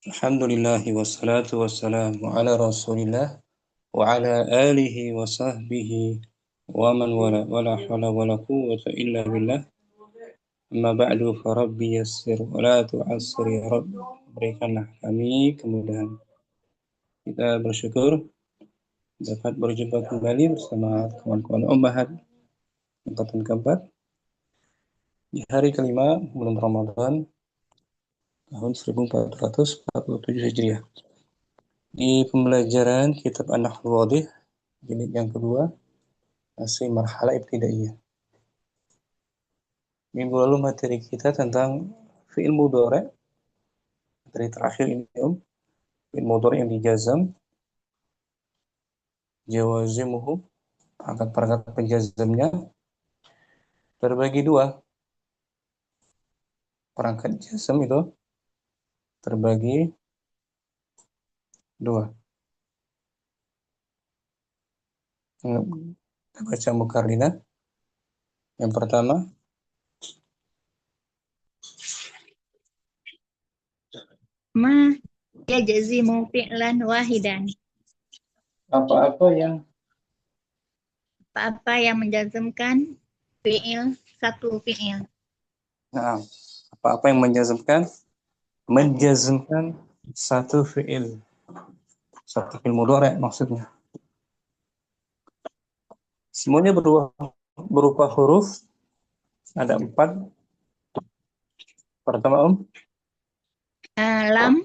Alhamdulillah wassalatu wassalamu ala Rasulillah wa ala alihi wa sahbihi wa man wala hawla wala quwwata illa billah. Amma ba'du fa rabbi yassir wa la tu'assir ya Rabb. Berikanlah kami kemudahan. Kita bersyukur dapat berjumpa kembali bersama kawan-kawan Ummahat angkatan keempat di hari kelima bulan Ramadan tahun 1447 Hijriah. Di pembelajaran kitab An-Nahwu Wadih jilid yang kedua, masih marhalah ibtidaiyah. Minggu lalu materi kita tentang fi'il mudhari'. Materi terakhir ini fi'il mudhari' yang dijazam, jawazimuhu, perangkat-perangkat penjazamnya terbagi dua. Perangkat jazam itu terbagi dua. Kita baca mukarrina. Yang pertama, Ma yajzimu fi'lan wahidan. apa-apa yang menjazmkan fi'il, satu fi'il. nah, apa-apa yang menjazmkan satu fi'il mudhari' maksudnya. Semuanya berupa huruf. Ada 4. Pertama Lam,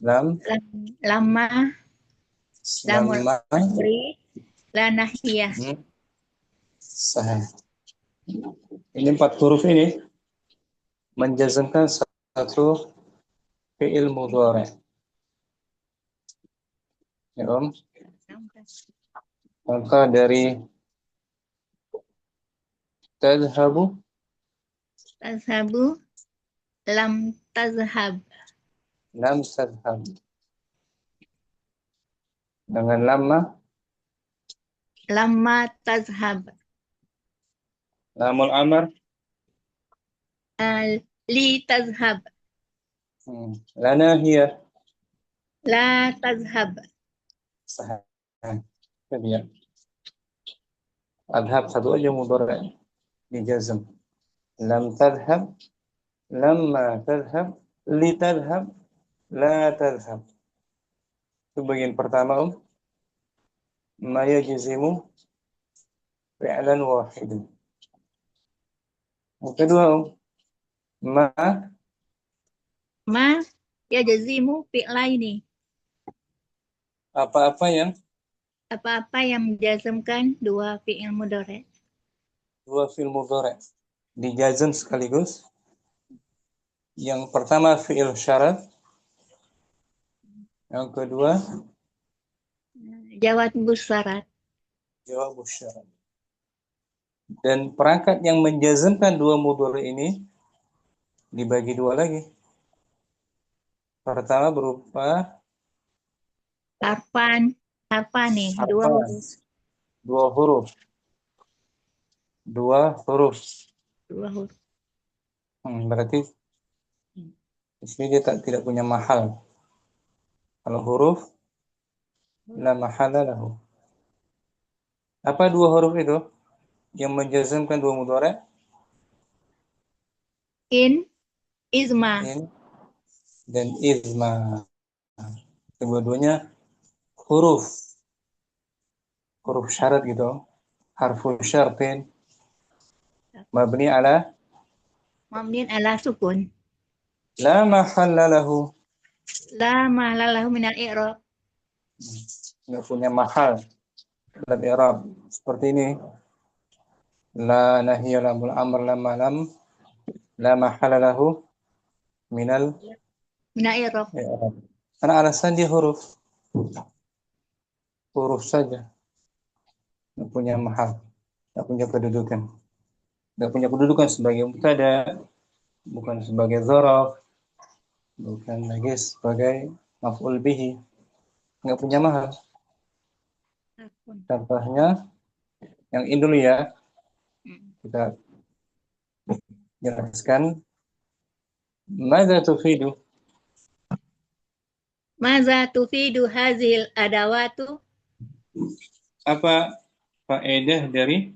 lam, lama, lamul lamma, amri, la nahiyah. sahih. Ini 4 huruf ini menjazmkan satu fi'il mudhari'. Ya, maka dari tadhhabu, Tazhabu, lam tazhab. lam tadhhab. Dengan Lamma tazhab. lamul amr, Li tazhab. lana hiya, La tazhab. sahih. Ya. Adhab satu aja mudhari' dijazm. Lam tadhhab, lamma tadhhab, li tadhhab, la tadhhab. Itu bagian pertama ma yajzimu fi'lan wahidan. Yang kedua Ma yajzimu fi'laini. apa-apa yang menjazmkan dua fi'il mudhari'. dua fi'il mudhari' dijazm sekaligus. Yang pertama fi'il syarat, yang kedua Jawabus syarat. jawabus syarat. Dan perangkat yang menjazmkan dua mudhari' ini dibagi dua lagi. Pertama berupa Harfan nih, dua huruf. Dua huruf. Berarti di sini dia tidak punya mahal. Kalau huruf la mahala lahu. Apa dua huruf itu yang menjazmkan dua mudhari'? In, izma. In dan izma. Kedua-duanya huruf syarat gitu. Harfu syartin mabni ala sukun. la mahalla lahu. La mahalla lahu minal i'rab. Nggak punya mahal dalam i'rab. Seperti ini. La nahiyya lamul amr lam la mahala lahu minal i'rab. Karena alasan dia huruf saja, nggak punya mahal, nggak punya kedudukan sebagai mubtada, bukan sebagai dzaraf, bukan lagi sebagai maf'ul bihi, nggak punya mahal. Contohnya yang ini dulu ya, kita jelaskan. Madza tufidu? Maza tufidu hazil adawatu? Apa faedah dari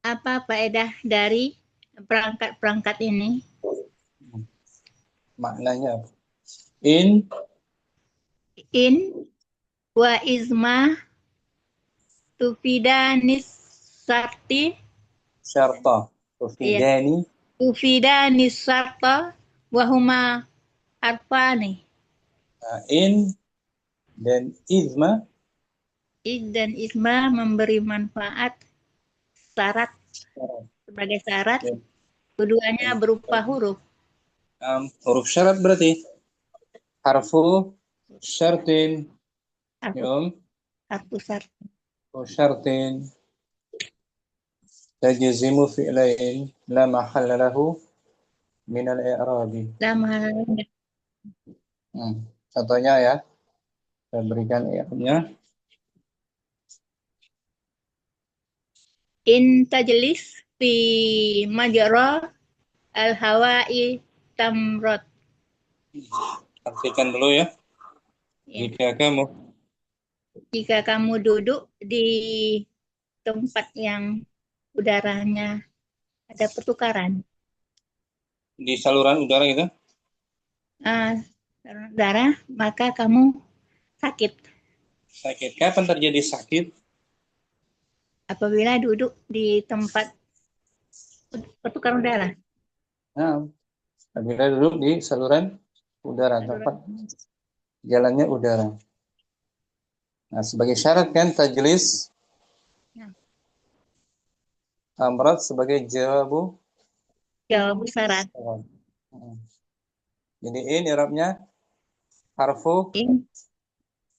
Apa faedah dari perangkat-perangkat ini? maknanya apa? In In wa izma tufidanis sarti, syarta ya, tufidani. tufidanis sarta wahuma arfani. In dan izma. Id dan isma memberi manfaat syarat sebagai syarat, Dan, keduanya berupa huruf. huruf syarat berarti harfu syartin. Harfu, Yom harfu syarat. syartin tajzimu fi'lain la mahalla lahu min al-i'rabi. Lama Contohnya ya, saya berikan i'rabnya. in tajlis fi majra al hawai tamrot. Artikan dulu ya. Ya. Jika kamu duduk di tempat yang udaranya ada pertukaran, di saluran udara gitu, udara, maka kamu sakit. sakit. Kapan terjadi sakit? Apabila duduk di tempat pertukaran udara. Nah, apabila duduk di saluran udara, tempat jalannya udara. Nah, sebagai syarat kan tajlis Nah, amrat sebagai jawabu. jawab syarat. Jadi in i'rabnya harfu In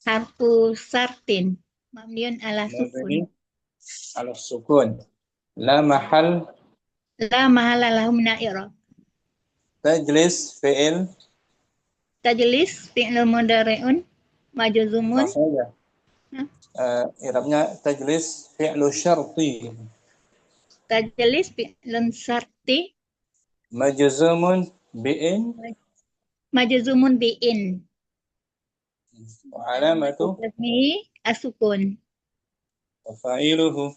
harfu sartin mabniun ala sukun. mabni ala sukun. La mahal La mahala lahu min al-i'rab. tajlis fi'il Tajlis fi'lun mudhari'un majzumun. langsung aja. I'rabnya tajlis fi'lu syarti Tajlis fi'lun syarti majzumun bi'in majzumun bi'in. wa alamatu Tasmihi asukun. wa fa'iluhu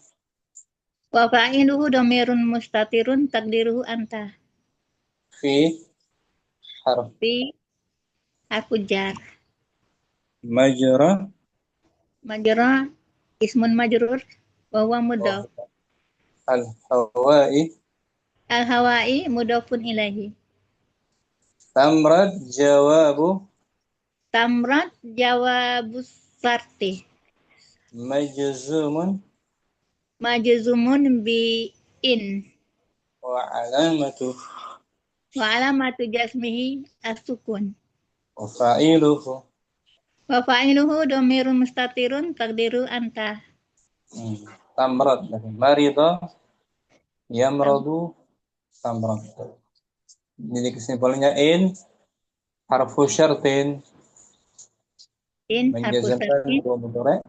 Wa fa'iluhu dhamirun mustatirun takdiruhu anta. fi harf Fi harfu jar. majra Majra ismun majrur wa huwa mudhaf. al-hawa'i Al-hawai mudhafun ilaihi. tamrad jawabu Tamrat jawabus sarti. majzumun Majzumun bi'in. wa alamatu Wa alamatu jasmihi as-sukun. wa fa'iluhu. Wa fa'iluhu dhamirun mustatirun takdiru anta. Tamrad marida yamradu tamrad. Jadi kesimpulannya in harfu syartin In harfu menjazmkan sartin dua mudhari'.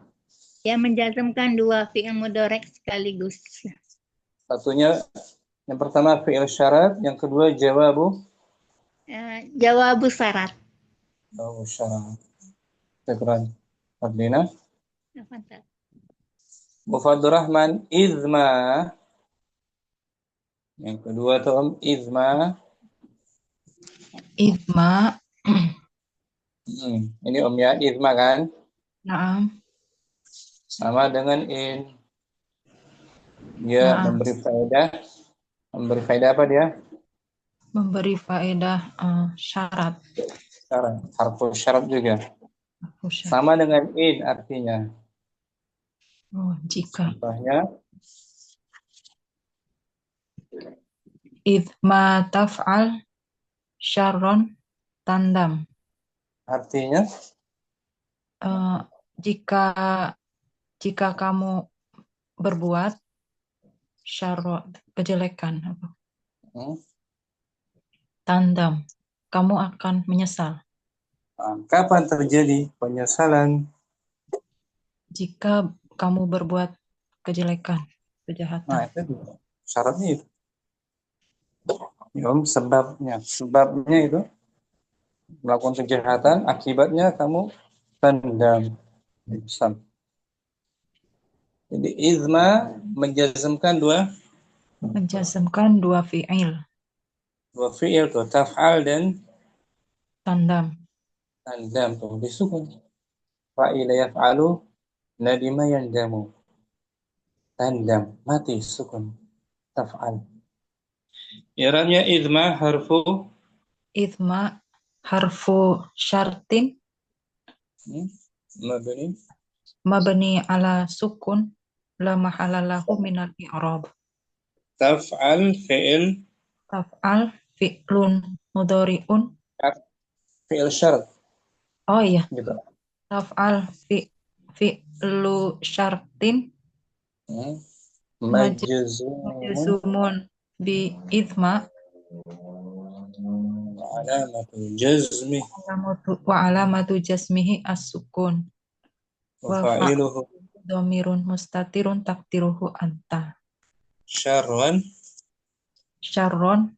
yang menjazmkan dua fi'il mudhari' sekaligus. Satunya yang pertama fi'il syarat, yang kedua jawabu Jawabu syarat. syarat. Syukran. Fadlina. Mantap. Mufadur Rahman izma. Yang kedua tuh izma. Izma. Ini ya izma kan? Naam. Sama dengan in. Dia Naam. memberi faedah. Memberi faedah apa dia? Memberi faedah syarat. Syarat. Harfu syarat juga. Harfu syarat. Sama dengan in artinya. Oh, jika. Contohnya Izma taf'al syarron tandam. artinya Jika kamu berbuat syarron kejelekan apa? Tandam, kamu akan menyesal. Kapan terjadi penyesalan? Jika kamu berbuat kejelekan, kejahatan. Nah, itu syaratnya itu. Sebabnya itu melakukan kejahatan, akibatnya kamu tandam. Jadi izma menjazmkan dua Menjazmkan dua fi'il. fi'il tuh, taf'al dan Tandam. tandam tuh disukun. Fa'ila yaf'alu, nadima yandamu. Tandam, mati sukun. Taf'al. I'rabnya izma harfu Ithma harfu syartin hmm, mabni mabni ala sukun la mahala lahu minal i'rab. taf'al fi'il Taf'al fi'lun mudhari'un. fi'il syarat Oh iya, gitu. taf'al fi'lu syartin Hmm. maj- Majzumun majzumun bi ithma alamatu jazmi wa alamatu jasmihi as-sukun wa wa fa'iluhu fa'iluhu dhamirun mustatirun takdiruhu anta. syarran Syarron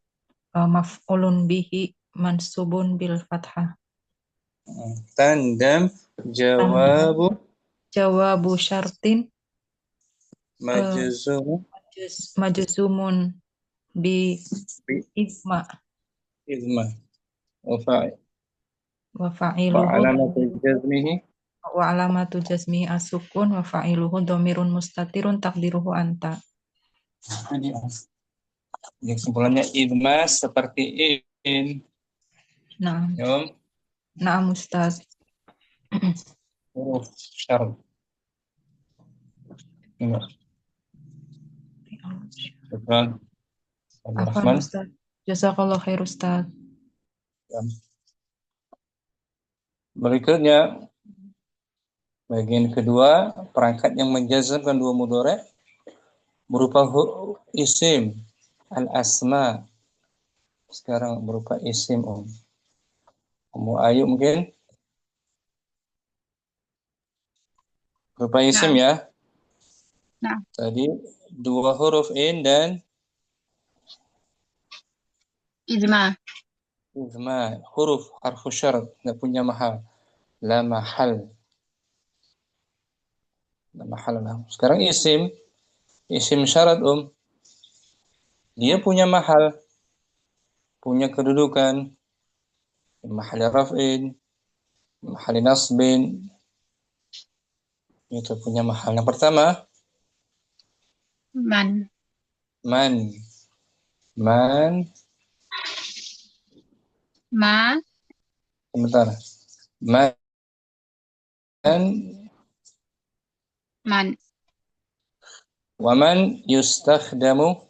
maf'ulun bihi mansubun bil fathah. tandam Tandam jawabu jawabu syartin majzumun majzumun bi bi ithma izma wa wa fa'iluhu alamatu jazmihi wa alamatu jazmi as-sukun wa fa'iluhu dhamirun mustatirun takdiruhu anta. Jadi kesimpulannya izma seperti in Nah, yom nah Ustaz. huruf syarat. Ingat. Syukran. Abdul Afwan Rahman. Ustaz. Jazakallah khair Ustaz. Ya. Berikutnya bagian kedua, perangkat yang menjazmkan dua mudhari berupa isim al-asma. Sekarang berupa isim Ummu Ayu mungkin berupa isim Nah, ya. nah, Tadi dua huruf in dan izma. izma, huruf harfu syarat, tidak punya mahal. La mahal. La mahal lah. Sekarang isim syarat dia punya mahal, punya kedudukan, mahal raf'in, mahal nasbin, itu punya mahal. Yang pertama, Man. man, man, Ma. sebentar, man, Man. waman yustakhdamu,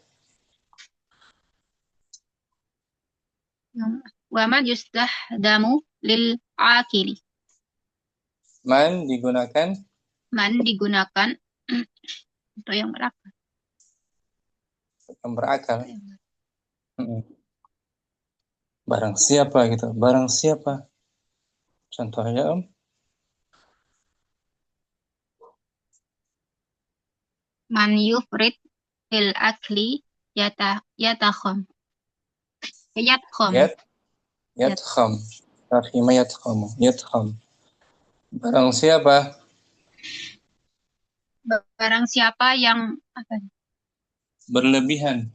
Wa man yustahdamu lil akili. man digunakan Man digunakan untuk yang berakal. yang berakal. Barang siapa gitu, barang siapa. Contohnya Man yufrid lil akli yatakhom. Yatkhom. yat, yatkham, rakhima yatkham, yatkham. Barang siapa Barang siapa yang apa? berlebihan,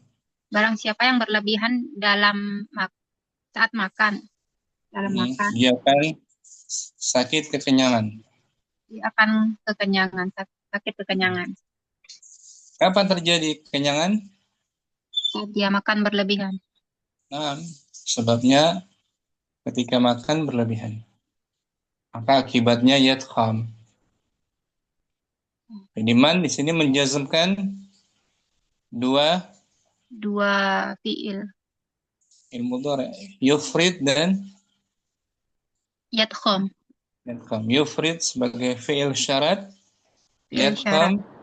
Barang siapa yang berlebihan dalam saat makan, dalam makan, dia akan sakit kekenyangan. dia akan kekenyangan, sakit kekenyangan. Kapan terjadi kekenyangan? Saat dia makan berlebihan. Nah, sebabnya ketika makan berlebihan. Maka akibatnya yatkham. Jadi man di sini menjazmkan dua Fiil. ilmu dore, yufrid dan Yatkhom. yatkham. Yufrid sebagai fi'il syarat, Fiil syarat. yatkham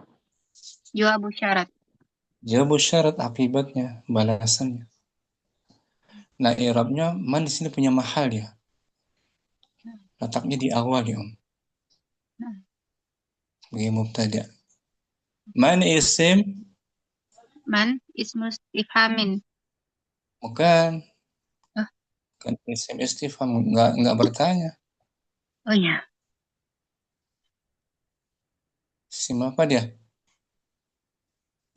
Jawabu syarat. jawabu syarat akibatnya, balasannya. Nah, i'rabnya man di sini punya mahal ya. Letaknya di awal ya, sebagai mubtada. Man isim Man ismus istifhamin. bukan. Oh. Kan isim istifham nggak bertanya. Oh iya. Isim apa dia?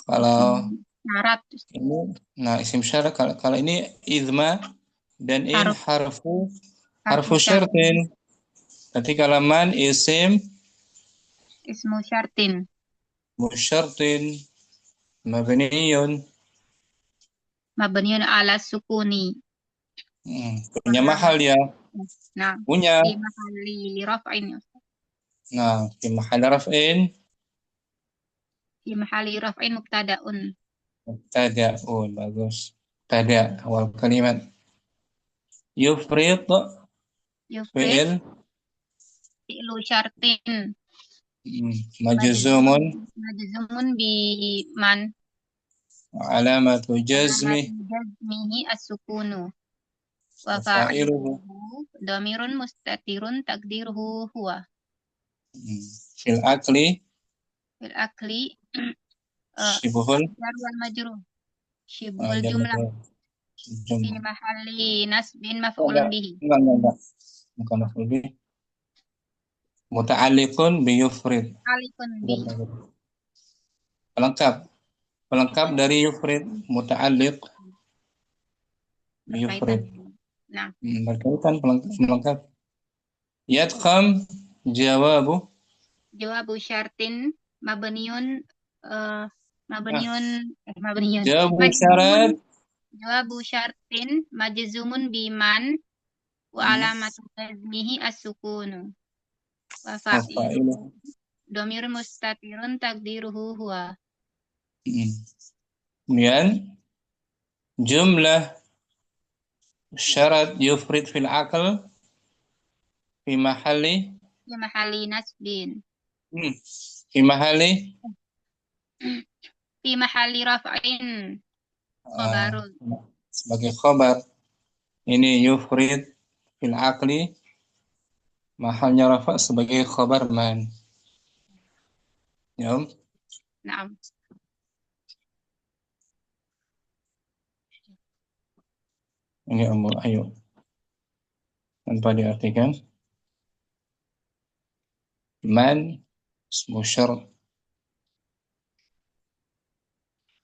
Kalau Syarat. ini, nah isim syarat. Kalau ini idma dan in Harf harfu syarat. syartin. Nanti kalau man isim Ismu syartin. musyartin mabniyun. Mabniun ala sukuni. Punya mahal ya. Nah, Punya. fi mahalli li raf'in. Nah, di mahal raf'in Fi mahalli raf'in mubtada'un. mubtada'un. Bagus. Tada awal kalimat. Yufrid Yufrid fi'il fi'lu syartin. majzumun Majzumun bi man. alamatu jazmi Alamatu jazmihi as-sukunu. Wa fa'iluhu fa'iluhu dhamirun mustatirun takdiruhu huwa. fil akli Fil akli syibhul jar wal majrur. Syibhul jumlah jumlah. fi mahalli nasbin maf'ulun Enggak, bihi. enggak. Bukan maf'ul bih. Muta'alliqun bi yufrid. Alikun bi. Pelengkap. Pelengkap dari yufrid. Muta'alliq bi Berkaitan. yufrid. Nah, Berkaitan pelengkap. Yadkham jawabu. jawabu syartin mabniun eh Nah, mabniun jawabu majzumun. syarat. Jawabu syartin majzumun biman wa alamatu jazmihi as-sukunu wa fa'iluhu Fa'iluhu. dhamir mustatirun takdiruhu huwa. Kemudian jumlah syarat yufrid fil aql fi mahalli Fi mahalli nasbin. fi mahalli Fi mahalli raf'in khabarun. sebagai khabar. Ini yufrid fil aqli mahalnya rafa sebagai khabar man. Ya. Naam. Ini ayo tanpa diartikan man ismu syart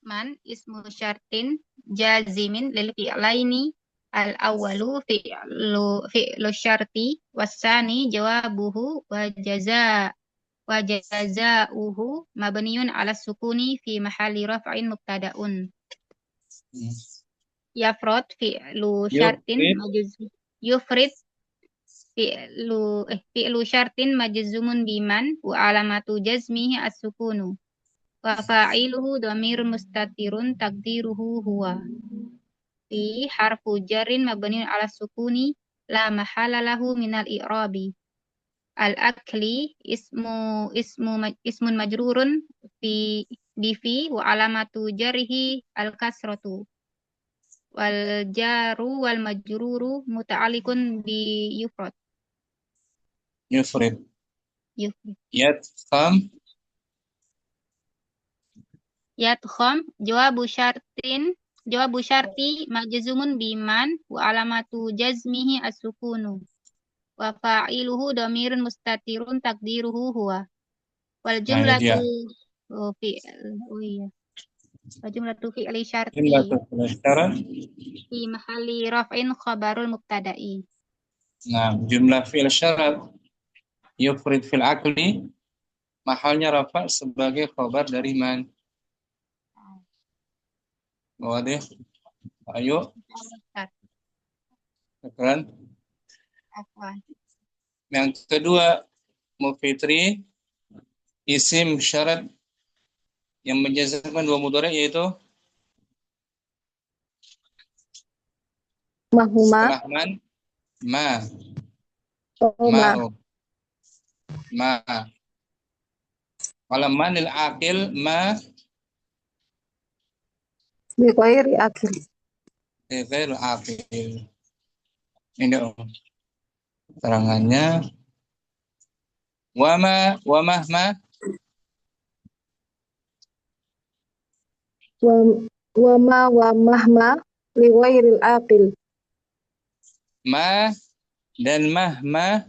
Man ismu syartin jazimin lil fi'laini al awwalu fi'lu syarti wasani jawabuhu wa jazauhu mabniun ala sukuni fi mahalli raf'in mubtada'un. Yafrad fi'lu syartin yufrid yufrid fi'lu syartin majzumun biman wa alamatu jazmihi as-sukunu. Wa fa'iluhu dhamir mustatirun takdiruhu huwa. Fi harfu jarrin mabniun ala sukuni la mahala lahu minal i'rabi. Al-akli ismun majrurun fi wa alamatu jarrihi al-kasratu. Wal jaru wal majruru muta'alliqun bi yufrad. yufrid Yufrad. yadkham Yadkham jawabu syarti majzumun biman wa alamatu jazmihi as-sukunu wa fa'iluhu dhamirun mustatirun takdiruhu huwa wal nah ini jumlatu dia fi oh iya wal jumlatu fi'li syarti jumlah syarat. fi mahalli raf'in khabarul mubtada'i. Nah, jumlah fi'il syarat yufrid fil aqli mahalnya rafa sebagai khabar dari man. Wadih. Ayo, keren. Afwan. Yang kedua, Mufitri isim syarat yang menjazmkan dua mudhari yaitu Mahuma. setelah man ma Oh, ma. ma. Kalau manil akil ma Bighairi akil. ghair akil. Ini terangannya wa mahma Wa ma wa mahma li ghairil akil. Ma dan mahma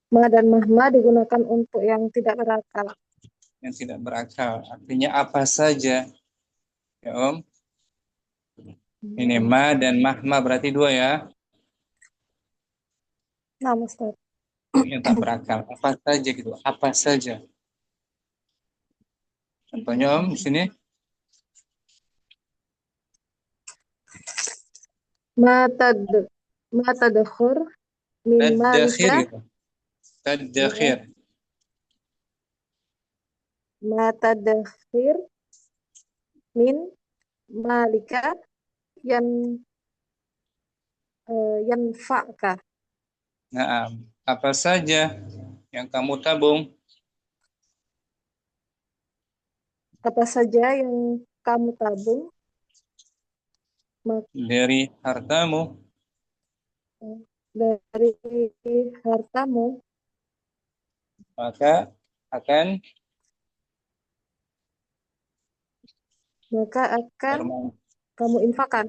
Ma dan mahma digunakan untuk yang tidak berakal. yang tidak berakal. Artinya apa saja. Ya, Om. Ini ma dan mahma berarti dua ya. Nah, Ustaz. Yang tak berakal. Apa saja gitu. Apa saja. Contohnya Om di sini. Ma tad ma tadkhur min Tadakhir malika gitu. Tadakhir. ma tadkhir min malika yan yanfa'ka. Nah, apa saja yang kamu tabung Apa saja yang kamu tabung maka dari hartamu dari hartamu maka akan maka akan berman- kamu infakkan.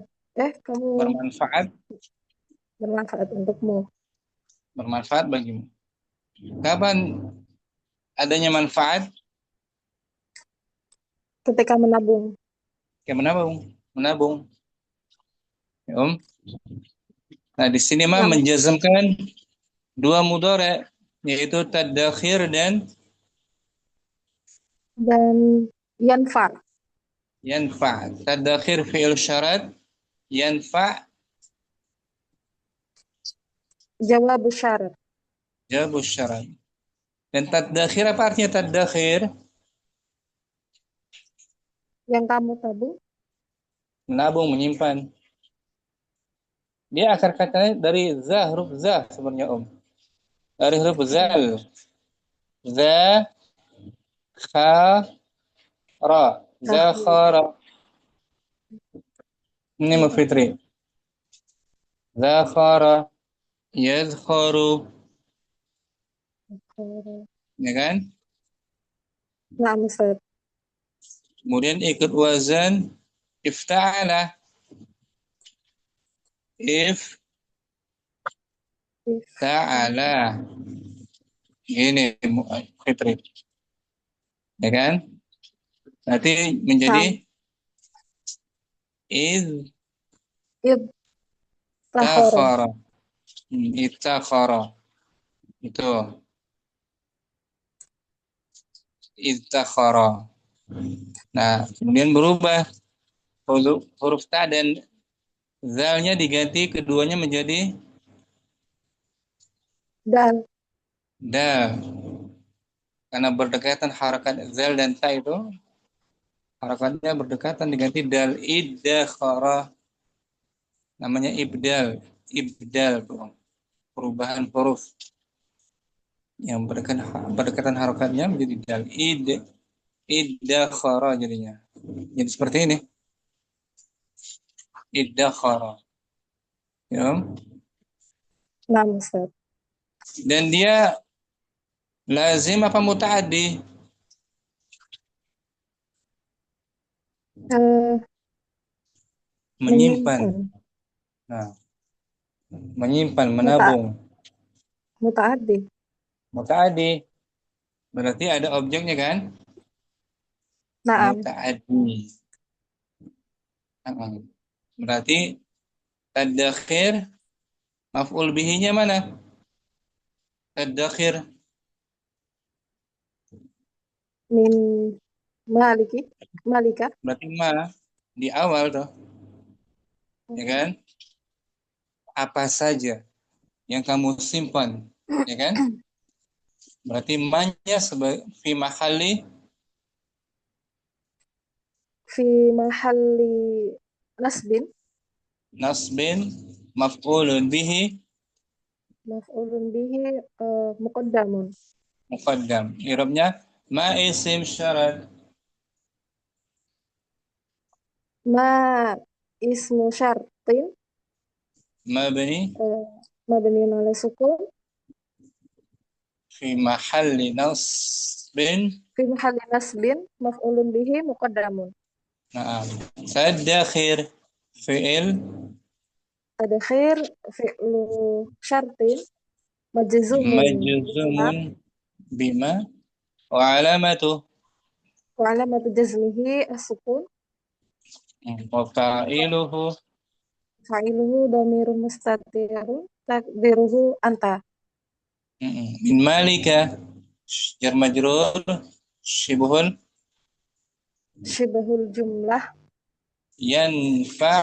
Kamu bermanfaat bermanfaat untukmu. bermanfaat bagimu. Kapan adanya manfaat? Ketika menabung. Ya menabung. Ya, Om. Nah, di sini mah Nah, menjazmkan dua mudhari yaitu tadakhir dan dan yanfa. yanfa. Tadakhir fi'il syarat, yanfa Jawab syarat. jawab syarat. Dan tadakhir apa artinya tadakhir? Yang kamu tabung. Menabung, menyimpan. Dia akar katanya dari za, huruf za sebenarnya Om. Dari huruf zal. Za, kha, ra. Za, Takhir. kha, ra. Ini Mufitri. Za, kha, ra. Yazkharu. Ya kan? Nah, Ustaz. Kemudian ikut wazan ifta'ala. Ifta'ala. Ini Fitri. Ya kan? Nanti menjadi Nah, iz ibtakhara. takhara. Ibtakhara. Itu ibtakhara. Nah, kemudian berubah huruf ta dan zalnya diganti keduanya menjadi Dan dal. Karena berdekatan harakat zal dan ta itu harakatnya berdekatan diganti dal iddakhara. Namanya ibdal perubahan huruf yang berdekatan harakatnya menjadi dal iddakhara jadinya. Jadi seperti ini. Iddakhara. Ya. nah, Ustaz. Dan dia lazim apa mutaaddi? Eh, Menyimpan. menyimpan. Nah, menyimpan, Muta menabung. mutaaddi. Mutaaddi. Berarti ada objeknya kan? Naam. Mutaaddi. Berarti tadakhir maf'ul bihinya mana? Tadakhir Min malika. berarti ma di awal tuh, ya kan? Apa saja yang kamu simpan, ya kan? Berarti ma-nya sebagai fi mahalli Fi mahalli nasbin. nasbin maf'ulun bihi Maf'ulun bihi muqaddamun. muqaddam. I'rabnya ma isim syarat Ma ismu syartin. mabni Mabniun ala sukun. fi mahalli nasbin. Fi mahalli nasbin. Maf'ulun bihi muqaddamun. Nah, tadakhir fi'il tadkhir fi'lu syartin majzumun bima majzumun bima wa alamatu wa alamatu jazmihi as-sukun wa fa'iluhu fa'iluhu dhamirun mustatirun takdiruhu anta. min malika jar majrur syibhul Syibhul jumlah yanfa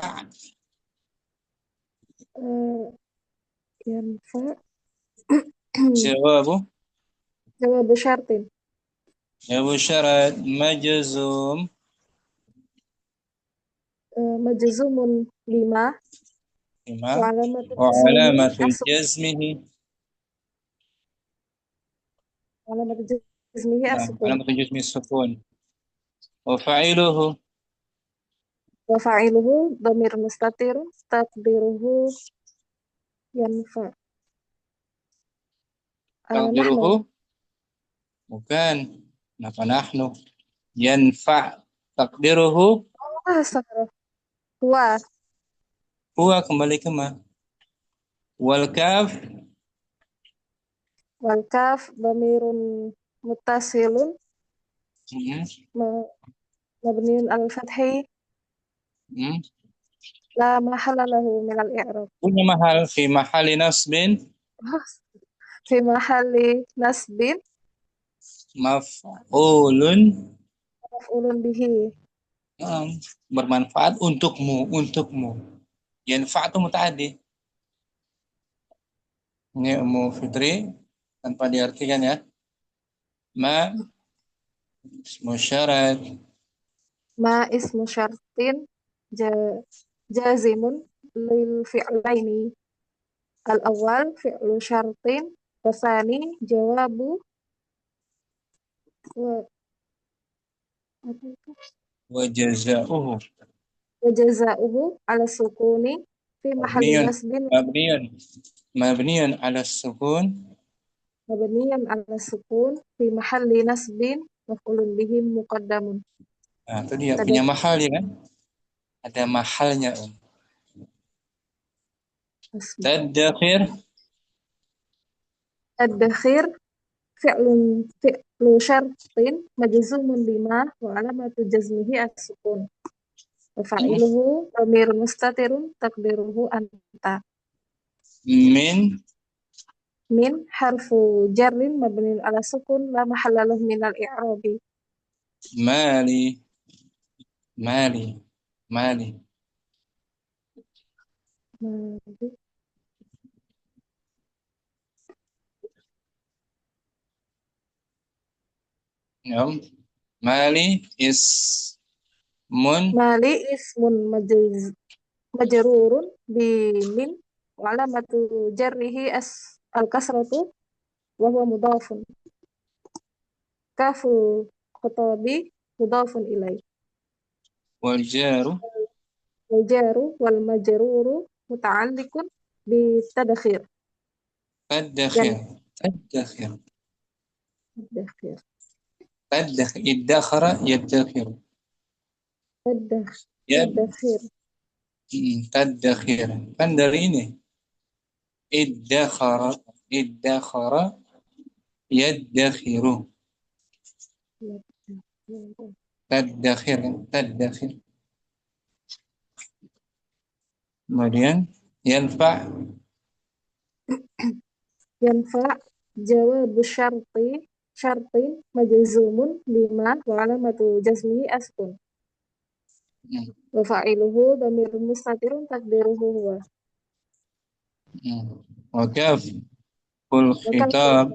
yanfa jawabu jawabu syartin jawabu syarat majzum majzumun bima bima wa alamatu wa jazmihi alamatu as-sukun jazmihi alamatu jazmihi as-sukun alamatu jazmi sukun wa fa'iluhu wa fa'iluhu dhamir mustatir takdiruhu yanfa. Nahnu taqdiruhu bukan napa nahnu yanfa taqdiruhu astaghfirullah huwa kembali ke ma wal kaf wal kaf dhamirun muttasilun hmm, mabniun al fathi hmm. la mahalla lahu min al i'rab punya mahal fi mahali nasbin fi mahalli nasbin maf'ulun maf'ulun bihi bermanfaat untukmu yanfa' itu mutaaddi ini Ummu Fitri tanpa diartikan ya ma ismu syarat ma ismu syartin jazimun lil fi'laini al awal fi'lu syartin wasani jawabu wa apa itu wa jazaohu wa jazaohu ala sukuni fi mahalli mabniyun nasbin mabniyun mabniyun ala sukun mabniyan ala sukun fi mahalli nasbin maf'ulun bihi muqaddamun. nah itu dia punya mahal ya kan ada mahalnya tadakhir Ad-dakhir fi'lu syartin majzumun bima wa alamatu jazmihi as-sukun. Wa fa'iluhu dhamir mustatirun takdiruhu anta. Min harfu jarrin mabniun ala sukun la mahalla lahu min al-i'rabi. mali mali mali Yom. Mali Mali ismun majrurun bi min wa alamatu jarrihi al-kasratu wa huwa mudhafun. Kaful khatabi mudhafun ilaih. wal jaru Wal jaru wal majruru muta'alliqun bi tadkhir. tadakhir Tadkhir. tadakhir iddakhara yaddakhir Tadkhir. tadakhir kan dari ini iddakhara yaddakhiru tadakhir kemudian yanfa jawabu syartin majzumun bima wa alamatu jazmihi askun. Wa fa'iluhu dhamirun mustatirun takdiruhu huwa. wa kaful khitab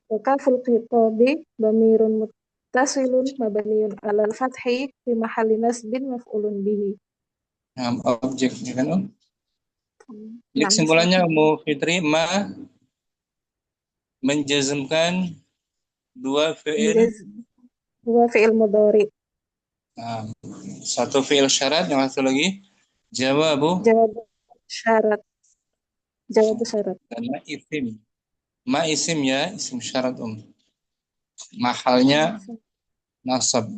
Wa kaful khitabi dhamirun muttasilun mabniun alal fathi fi mahalli nasbin maf'ulun bihi. objek ya kan jadi kesimpulannya Ummu Fitri ma menjazmkan dua fi'il mudhari. Satu fi'il syarat, yang satu lagi jawabu syarat. Dan ma isim ya, isim syarat mahalnya nasab.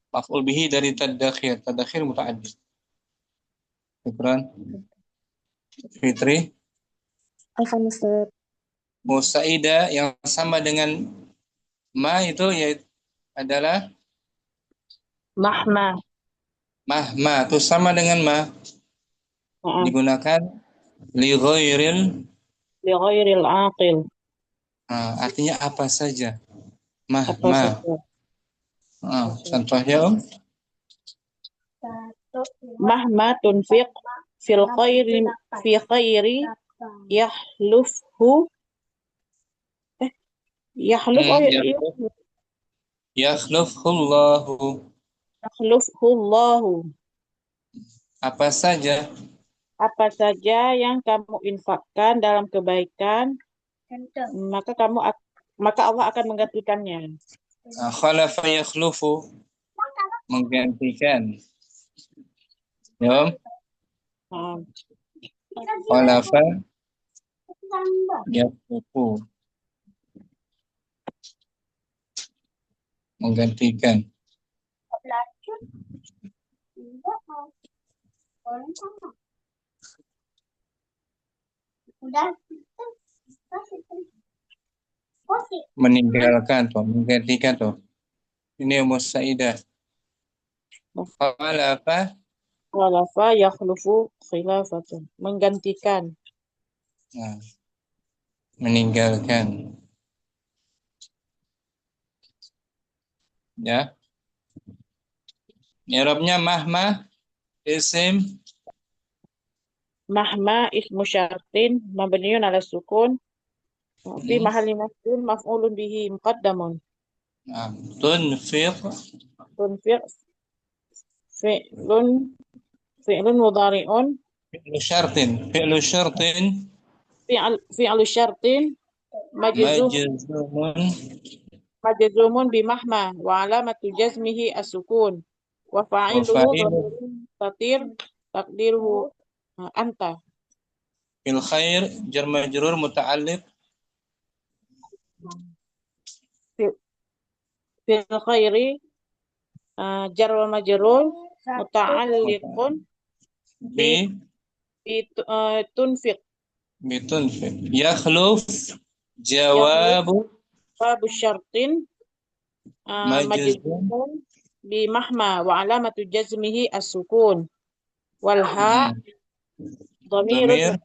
Maf'ul bihi dari tadakhir muta'addid. Syukran. Fitri. Afan Ustaz. Musaidah yang sama dengan ma itu yaitu adalah Mahma. mahma. Itu sama dengan ma. Digunakan li ghairil. Li ghairil aqil. Artinya apa saja. Apa Mahma. saja. Contohnya Mahma tunfiq fil khairi fi khairi yahlufhu yahluf yakhlufhullahu. yahlufhullahu. Apa saja. Apa saja yang kamu infakkan dalam kebaikan, maka Allah akan menggantikannya. Khalafa yakhlufu, menggantikan. Ya. Khalafa yakhlufu, menggantikan. Meninggalkan tuh, menggantikan tuh. Ini musaidah. Khalafa yakhlufu khilafatan, menggantikan. Meninggalkan. Ya. I'rabnya mahma isim. Mahma ismu syartin mabniun ala sukun fi mahalli nasbin maf'ulun bihi muqaddamun. Tunfiq fi'lun mudhari'un fi'lu syartin fi'lu syartin majzumun bi mahma wa alamatu jazmihi as-sukun wa fa'iluhu dhamirun mustatir taqdiruhu anta. Fil khair jar majrur muta'alliq fil khairi jar wa majrur muta'alliqun bi tunfiq. Yakhluf jawabu syartin majzumun bi mahma wa alamatu jazmihi as-sukun wal ha dhamirun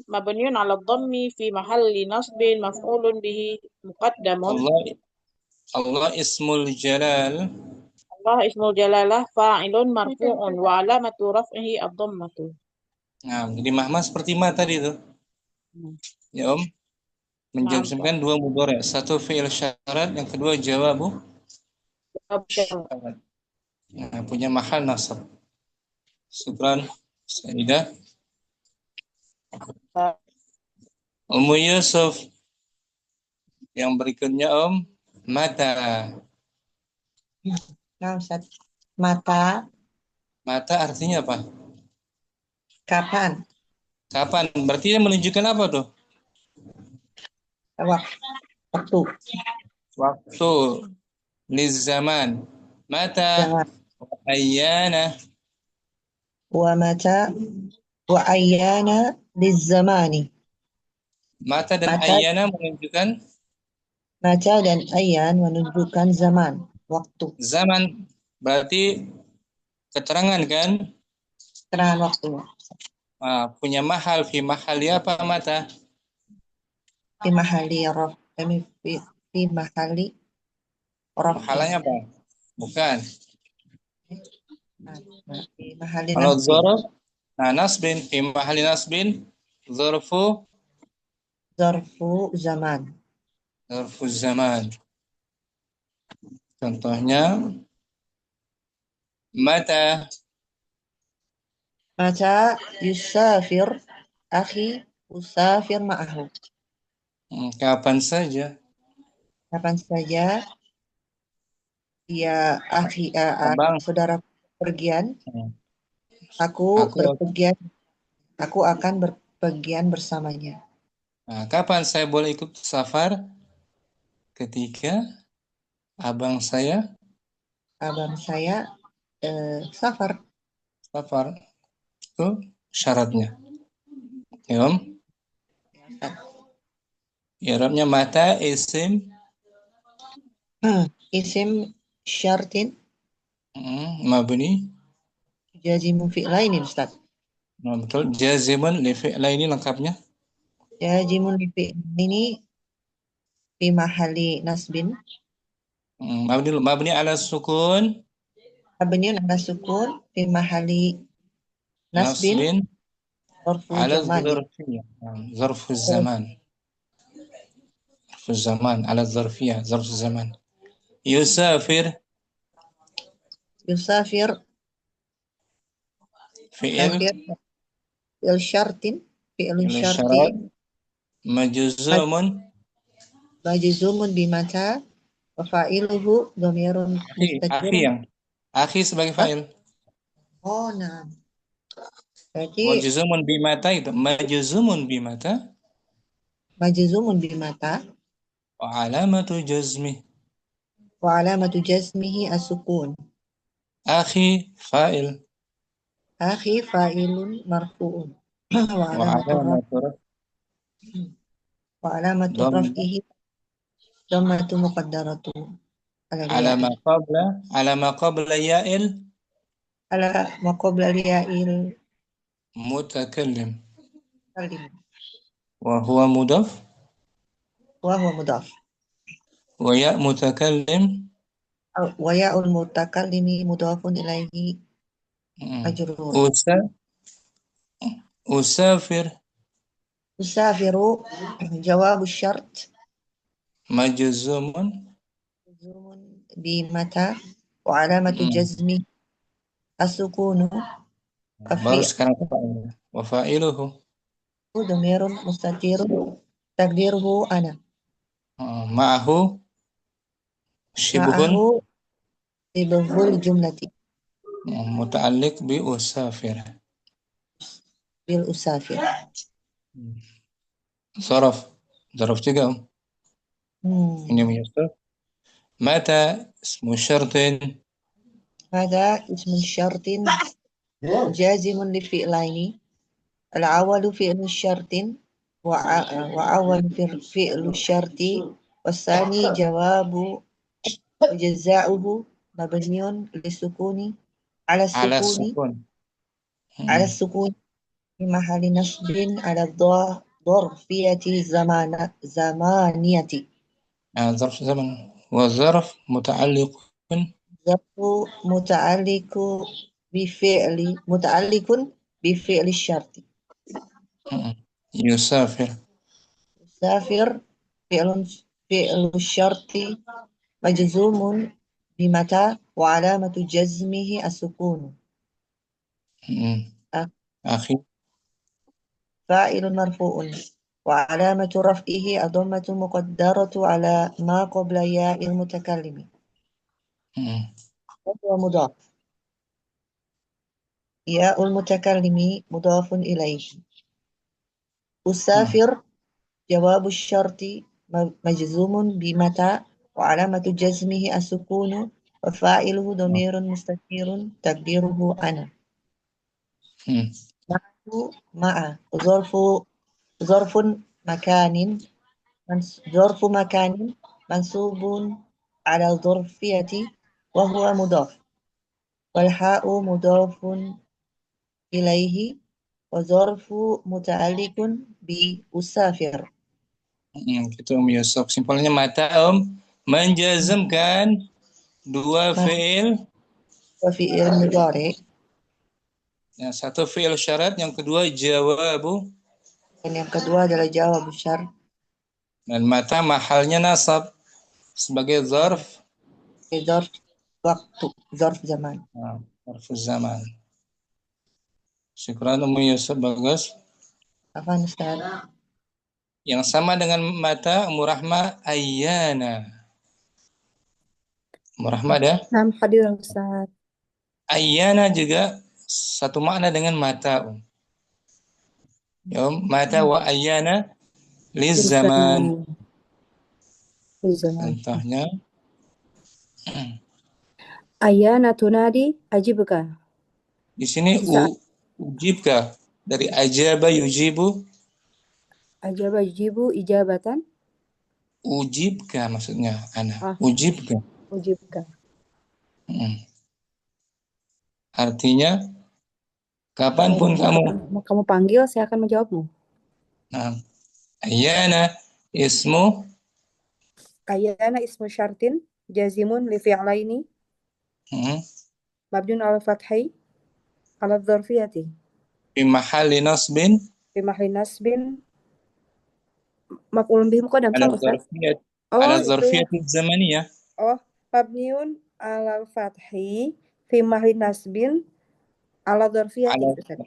mabniun ala dhammi fi mahalli nasbin maf'ulun bihi muqaddamun. Allah ismul jalal. Allah ismul jalalah fa'ilun marfu'un wa alamatu raf'ihi ad-dhammatu. Jadi mahma seperti ma tadi itu. Ya Om. Menjawabkan dua mudhari', satu fi'il syarat, yang kedua jawabu syarat. Punya mahal nasab. Syukran Saidah. Ummu Yusuf. Yang berikutnya Om, mata. Nah, Ustaz. Mata Artinya apa? Kapan? Berarti dia menunjukkan apa tuh? Waktu. Lizaman. Mata. Ayyana. Wa mata wa ayyana lizamani. Mata dan ayyana menunjukkan? Mata dan ayyan menunjukkan zaman, waktu. Zaman berarti keterangan kan? Keterangan waktu. Punya mahal, fi mahali apa mata? Fi mahali rof, fi mahali rof. Mahalanya apa? Bukan. Fi mahali kalau nasbin. Zorof, nasbin, fi mahali nasbin, zorfu zaman. Zorfu zaman. Contohnya mata yusafir akhi usafir ma'ahu. Kapan saja dia akhi saudara pergian, aku akan berpergian bersamanya. Kapan saya boleh ikut safar? Ketika abang saya safar. Itu syaratnya. Ya, i'rabnya mata isim isim syartin mabni. jazimun fi'laini Ustaz. Nah, betul. Jazimun li fi'laini lengkapnya. Jazimun li fi'laini fi mahalli nasbin. Mabni ala sukun. Mabniun ala sukun fi mahalli nasbin. Nasbin Zarfu ala zaman. zarfiyah. Zarfu zaman. Zarfu zaman ala zarfiyah. Zarfu zaman. Yusafir Yusafir fi'il fi'il syartin. Fi'ilun syarti. syarat majzumun Majzumun bimata. Wa fa'iluhu dhamirun akhi mustatirun. akhi sebagai fa'il. Oh, nah. Berarti Majzumun bimata itu majzumun bimata majzumun bimata wa alamatu jazmi. wa alamatu jazmihi as-sukun. Akhi fa'il Akhi fa'ilun marfu'un. Wa wa alamatu alamatu raf'ihi dhammatu muqaddaratu ala alama qabla ya'il ala maqabla ya'il mutakallim kalim wa huwa mudaf wa huwa mudaf wa ya mutakallim wa ya'ul mutakallimi mudafun ilaihi majrur. Usafir Usafiru jawabu syart majzumun bimata wa alamatu jazmi as-sukunu baru sekarang wa fa'iluhu dhamirun mustatirun takdiruhu ana. ma'ahu shibhun Shibhul jumlati muta'alliq bi usafir bil usafir. zaraf juga ini muyassar. Mata ismu syartin Hada ismu syartin jazimun li fi'laini. Al-awalu fi'lu syartin wa awalu fi'lu syarti wasani jawabu jaza'uhu mabniun li sukuni ala sukuni fi mahalli nasbin ala dharfiyati zamaniyati. ظرف زمن والظرف متعلق Zarfu muta'alliqun bi fi'li syarti. يسافر Safir fi'lu syarti majzumun bimata wa alamatu jazmihi as-sukun. أخي Fa'ilun marfu'un wa alamatu raf'ihi ad-dhammatu muqaddaratu ala ma qabla ya'il mutakallimi. Wa huwa mudhaf. Ya'ul mutakallimi mudhafun ilaihi. Usafir jawabu syarti majzumun bimata wa alamatu jazmihi as-sukunu wa fa'iluhu dhamirun mustatirun takdiruhu ana. Ma'a zarfun makanin mansubun ala dharfiyati wa huwa mudhaf wal ha'u mudhafun ilaihi wa zarfu muta'alliqun bi usafir. Gitu Yusuf. Simpelnya mata menjazmkan dua fi'il. Wa fi'il mudhari. Yang satu fi'il syarat, yang kedua jawabu. Dan yang kedua adalah jawab syart. Dan mata mahalnya nasab sebagai zarf. Zarf waktu, zarf zaman. Zarf zaman. Syukran Yusuf, bagus. Afan Ustaz. Yang sama dengan mata Rahma ayyana. Rahma ada? Nam hadir Ustaz. Ayyana juga satu makna dengan mata. Mata wa ayyana liz zaman. Contohnya Ayyana tunadi ajibka. di sini ujibka dari ajaba yujibu Ajaba yujibu ijabatan. Ujibka maksudnya, Ana. Ah, Ujibka. ujibka. Artinya, kapanpun Kamu panggil, saya akan menjawabmu. Nah, ayyana ismu Ayana ismu syartin jazimun li fi'laini mabniun ala fathi ala dzarfiyati fi mahalli nasbin fi mahalli nasbin maf'ulun bihi muqaddam ala sama Ustaz? dzarfiyat Oh, ala itu. dzarfiyat zamaniyah. Oh, mabniun ala fathi fi mahalli nasbin ala dzarfiyati Ustaz.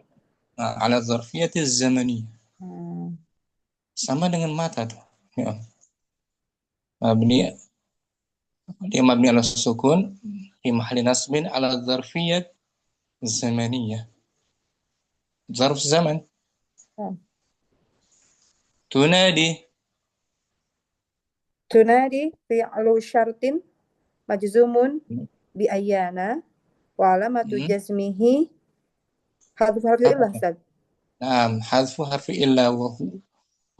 Ala dzarfiyat zamaniyah. Hmm. Sama dengan mata tuh. Ya. Dia mabni ala sukun fi mahalli nasbin ala dzarfiyat zamaniyah. Zarf zaman. Tunadi fi'lu syartin majzumun bi ayyana wa alamatu jazmihi hadfu harfi illah Ustaz. Naam, hadfu harfi illa wa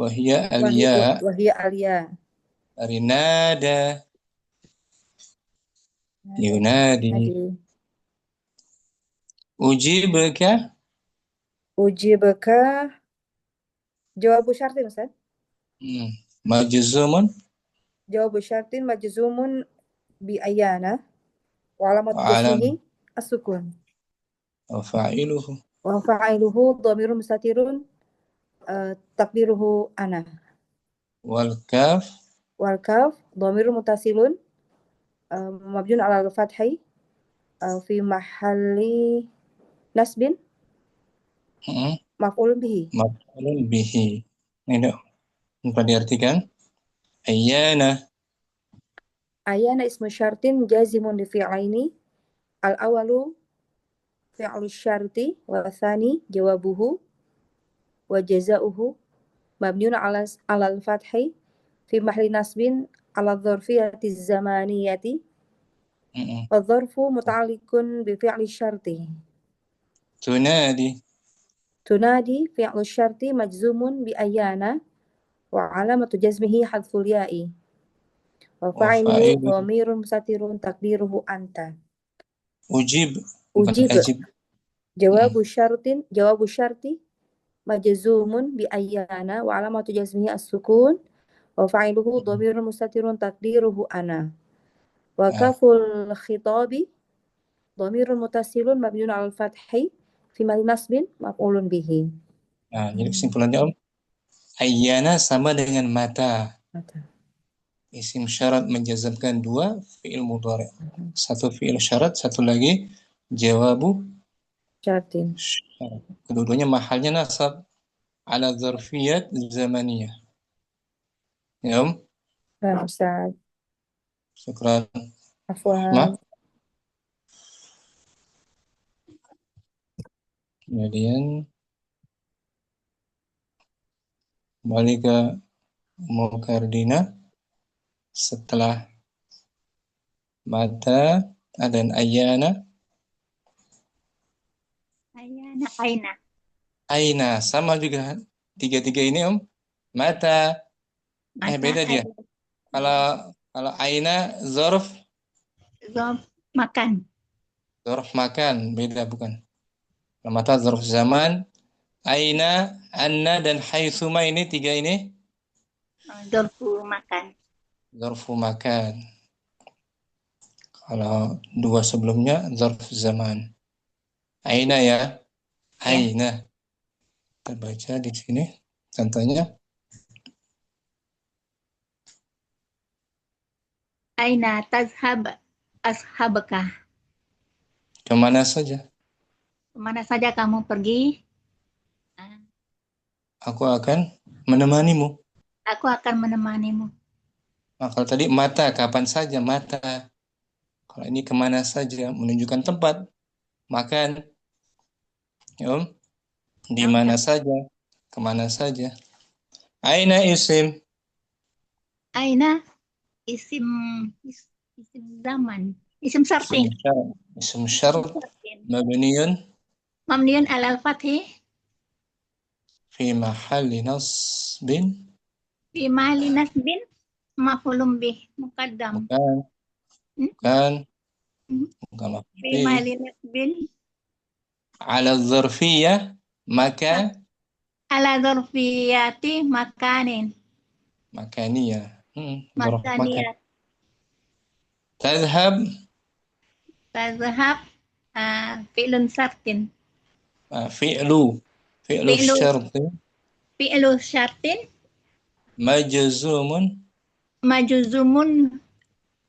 hiya al-ya. Wa hiya al-ya. Dari nada yunadi. Ujibka jawabu syartin Ustaz. Majzumun jawabu syartin majzumun bi ayyana wa alamat jazmihi as-sukun wa fa'iluhu dhamirun mustatirun takdiruhu ana wal kaf dhamirun mutasilun mabniun ala al-fathi fi mahalli nasbin maf'ulun bihi. Ini apa diartikan? Ayyana ismu syartin jazimun li fi'laini al-awalu fi'lu syarti wa tsani jawabuhu wa jazauhu mabniun ala al-fathi fi mahalli nasbin ala dzarfiyati zamaniyati wa dzarfu muta'alliqun bi fi'li syarti. Tunadi fi'lu syarti majzumun bi ayyana wa alamatu jazmihi hadful ya'i wa fa'iluhu dhamirun mustatirun takdiruhu anta. Ujib jawabu syarti majzumun bi ayyana wa alamatu jazmihi as-sukun wa fa'iluhu dhamirun mustatirun takdiruhu ana wa kaful khitabi dhamirun mutasilun mabniun 'alal fathi fi mahalli nasbin maf'ulun bihi. Nah, jadi kesimpulannya ayyana sama dengan mata. Isim syarat menjazamkan dua fi'il mudhari'. Satu fi'il syarat, satu lagi jawabu syartin. Kedua-duanya mahalnya nasab ala dzarfiyat zamaniyah. Ya, Ustaz. Syukran. Afwan. Kemudian kembali ke Mukardina setelah mata dan ayyana. Aina sama juga tiga-tiga ini mata beda dia. Kalau aina zarf makan. Zarf makan beda bukan. Kalau mata zarf zaman, aina, anna dan haitsuma ini tiga ini Zarfu makan. Zarfu makan. Kalau dua sebelumnya zarf zaman. Aina ya. Aina. Kita baca di sini contohnya. Aina tazhab ashabaka. Kemana saja? Kemana saja kamu pergi? Aku akan menemanimu. Aku akan menemanimu. Nah, kalau tadi mata, kapan saja mata. Kalau ini kemana saja, menunjukkan tempat. Makan. Ya, di mana saja, kemana saja. Aina isim. Aina isim zaman. Isim syartin. Isim syart. Mabniun alal fathi. Fi mahalli nasb. nasbin. Fi mahalli nasbin maf'ulun bih muqaddam. Bukan. Bukan. Bukan Fi mahalli nasbin ala zarfiyah maka ala dzarfiyati makanin. makaniyah. Zarf makan. Makaniyat. Tadhhab Tazhab fi'lun syartin. fi'lu Fi'lu syarti fi'lu syartin majzumun majzumun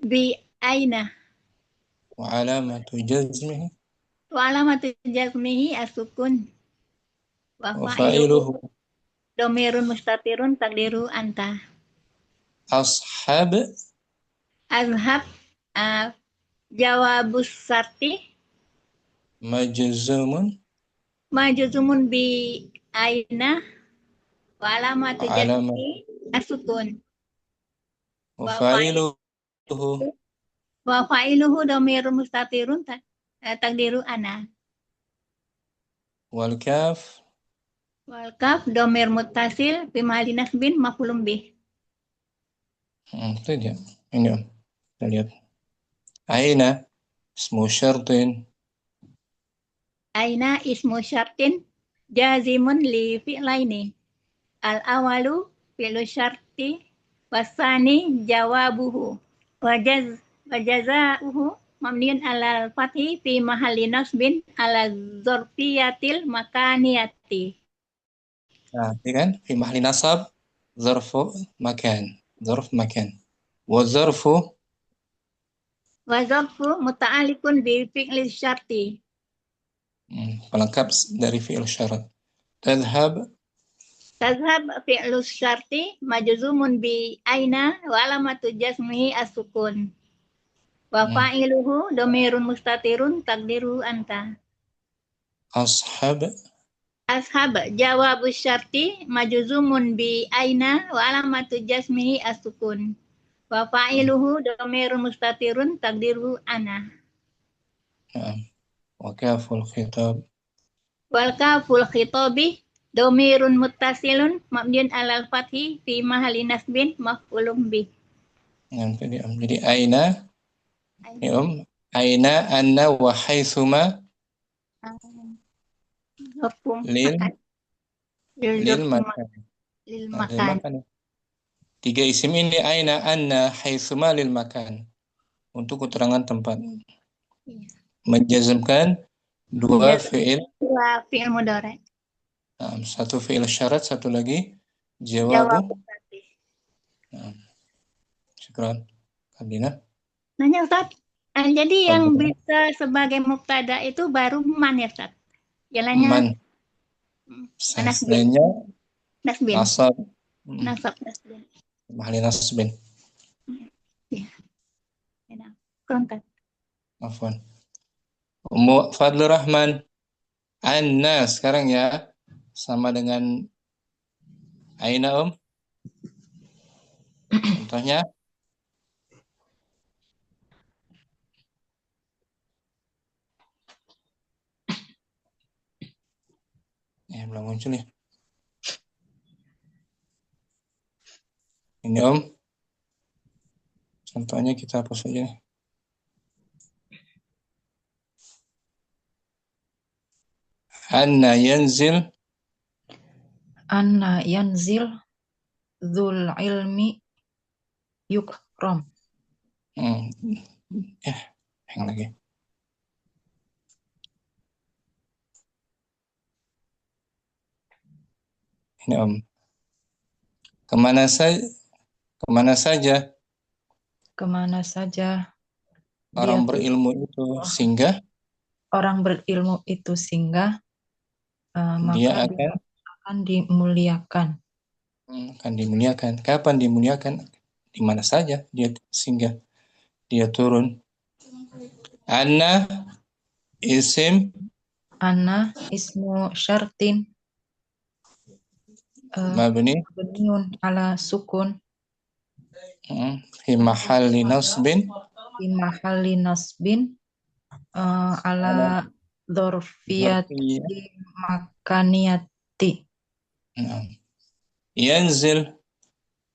bi aina wa alamatu jazmihi wa alamatu jazmihi as-sukun wa wa fa'iluhu fa'iluhu dhamirun mustatirun taqdiru anta. ashab Azhab jawabus syarti majzumun majzumun bi aina wa alamatu alamat jazmihi as-sukun wa wa fa'iluhu dhamirun mustatirun taqdiru ana. wal kaf Wal kaf dhamir muttasil fi mahalli nasbin maf'ulun bih. itu dia. Ini Om. Kita lihat. Aina ismu syartin Aina ismu syartin jazimun li fi'laini. Al awalu fi'lu syarti wasani jawabuhu wa jazauhu mabniun alal fathi fi mahalli nasbin ala dzarfiyatil makaniyati. nah ini kan fi mahli nasab zarfu makan wa zarfu Wa zarfu muta'alliqun bi fi'li syarti. pelengkap dari fi'il syarat. Tadhhab Tazhab fi'lu syarti majzumun bi aina wa alamatu jazmihi as-sukun. Wa fa'iluhu dhamirun mustatirun taqdiru anta. ashab Ashab jawabus syarti majzumun bi aina wa alamatu jazmihi as-sukun. Wa fa'iluhu dhamirun mustatirun taqdiru ana. wa kaful khitab Wal kaful khitabi dhamirun muttasilun mabniun alal fathi fi mahalli nasbin maf'ulun bih. Jadi aina ya aina anna wa haitsuma lil makan. Lil Lil makan. makan. Tiga isim ini aina anna haitsuma lil makan untuk keterangan tempat. Menjazmkan dua fi'il mudhari'. Satu fi'il syarat, satu lagi jawabu. Syukran. Kabina. Nanya Ustaz, jadi yang bisa sebagai mubtada itu baru man ya Ustaz? Jalannya Man. Lainnya nasbin. nasab. Nasab nasbin. Mahali nasbin. Ya. Kontak. Afwan. Ummu Fadlur Rahman. Anna sekarang ya sama dengan aina Contohnya belum muncul ya. Ini contohnya kita hapus saja nih. Anna yanzil dzul ilmi yukram. Yang lagi. Ini Kemana saja orang berilmu itu singgah. Orang berilmu itu singgah, maka dia akan dimuliakan. Akan dimuliakan. Kapan dimuliakan? Di mana saja dia singgah, dia turun. Anna ismu syartin mabniun ala sukun fi mahalli nasbin ala dzarfiyati makaniyati. Yanzil.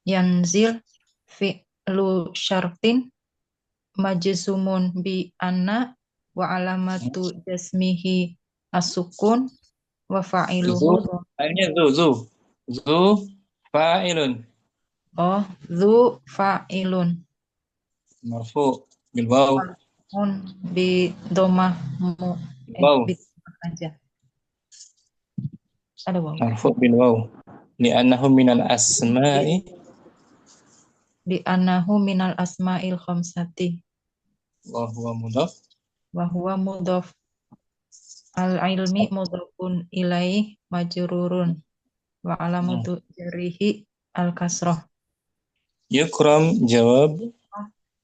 Yanzil fi'lu syartin majzumun bi anna wa alamatu jasmihi as-sukun wa Zu. fa'iluhu Akhirnya zu. Zu fa'ilun. dzu fa'ilun Marfu bil waw. bi domah Waw. bi aja. Ada waw. Marfu bil waw. Li'annahu minal asma'i. Di annahu minal asma'il khamsati Wa huwa mudhaf. wa huwa mudhaf al-ilmi mudhafun ilaih majrurun wa alamatu jarihi al-kasrah. Yukram jawab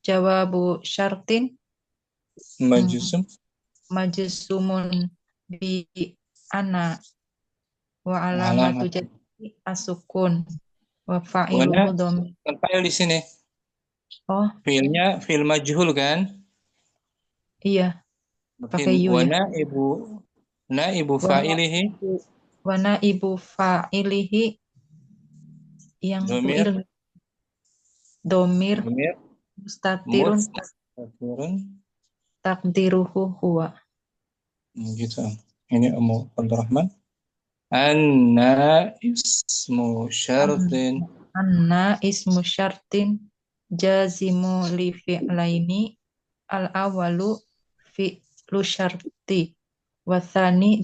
Jawabu syartin majzum. majzumun bi ana wa alamatu jarihi as-sukun wa fa'iluhu dhamir. Kan fa'il di sini. Fi'ilnya fi'il majhul kan? Iya, pakai yu Wa ya. naibu fa'ilihi Wa naibu fa'ilihi yang dhamir domir mustatirun takdiruhu huwa. Gitu. Ini Ummu Abdurrahman. Anna ismu syartin. Anna ismu syartin jazimu li fi'laini al-awalu fi'lu syarti wa tsani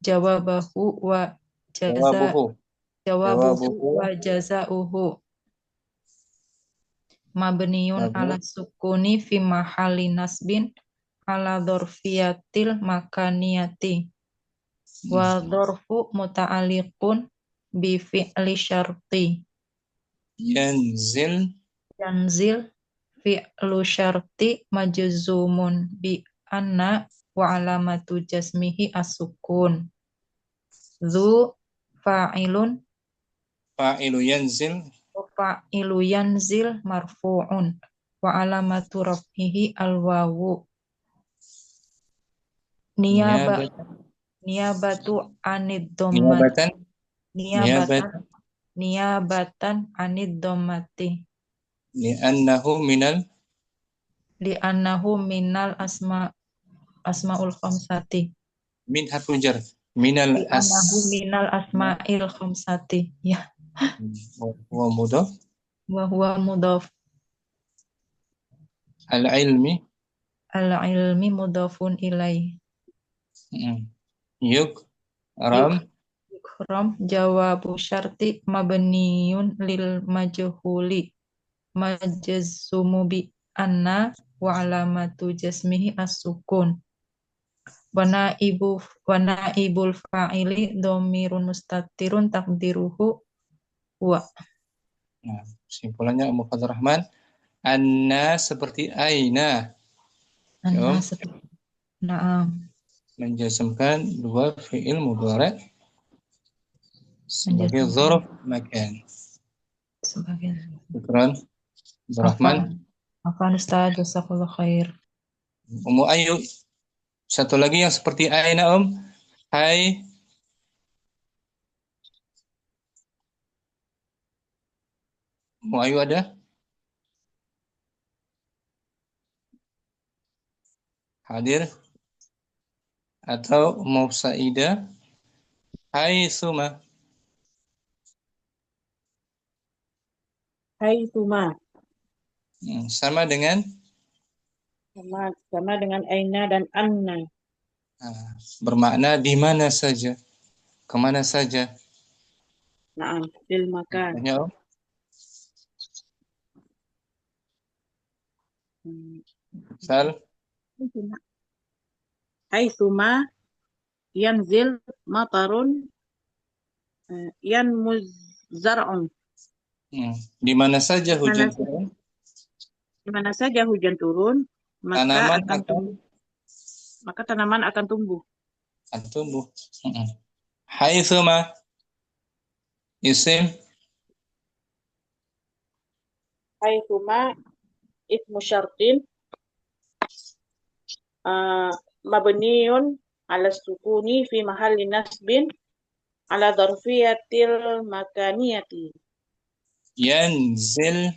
jawabahu wa jawabuhu wa jazauhu mabniun ala sukuni fi mahalli nasbin ala dzarfiyatil makaniyati wa dzarfu muta'alliqun bi fi'li syarti. Yanzil fi'lu syarti majzumun bi anna wa alamatu jasmihi as-sukun. Dzu fa'ilun fa'ilu yanzil marfu'un wa alamatu raf'ihi al-wawu. Niyabatu anid dhammati. Niyabatan anid dhammati. Li'annahu minal asmaul khamsati. Min harful jar. Minal asma'il khamsati. Ya. Wa mudhaf. Wa huwa mudhaf. Al-ilmi mudhafun ilaih. Yukram jawabu syarti mabniyun lil majhuli majzumu bi anna wa alamatu jasmihi as-sukun wa naibul fa'ili dhamirun mustatirun takdiruhu wa. Nah, simpulannya Ummu Abdurrahman, anna seperti aina. Anna seperti na'am. Menjazmkan dua fi'il mudhari' sebagai dzarf makan. Syukran Abdurrahman. Afwan Ustaz, jazakallahu khair. Ummu Ayu, satu lagi yang seperti aina Hai. Ummu Ayu ada? Hadir? Atau Ummu Saida? Hai Suma. Sama dengan aina dan anna. Bermakna di mana saja, kemana saja. Na'am, fil makan. Sal. Haitsuma yanzil matarun yanmuz zar'un. Di mana saja hujan turun. Di mana saja hujan turun, maka tanaman akan tumbuh. Haitsuma isim. Haitsuma ismu syartin mabniun ala sukuni fi mahalli nasbin ala dzarfiyatil makaniyati. Yanzil.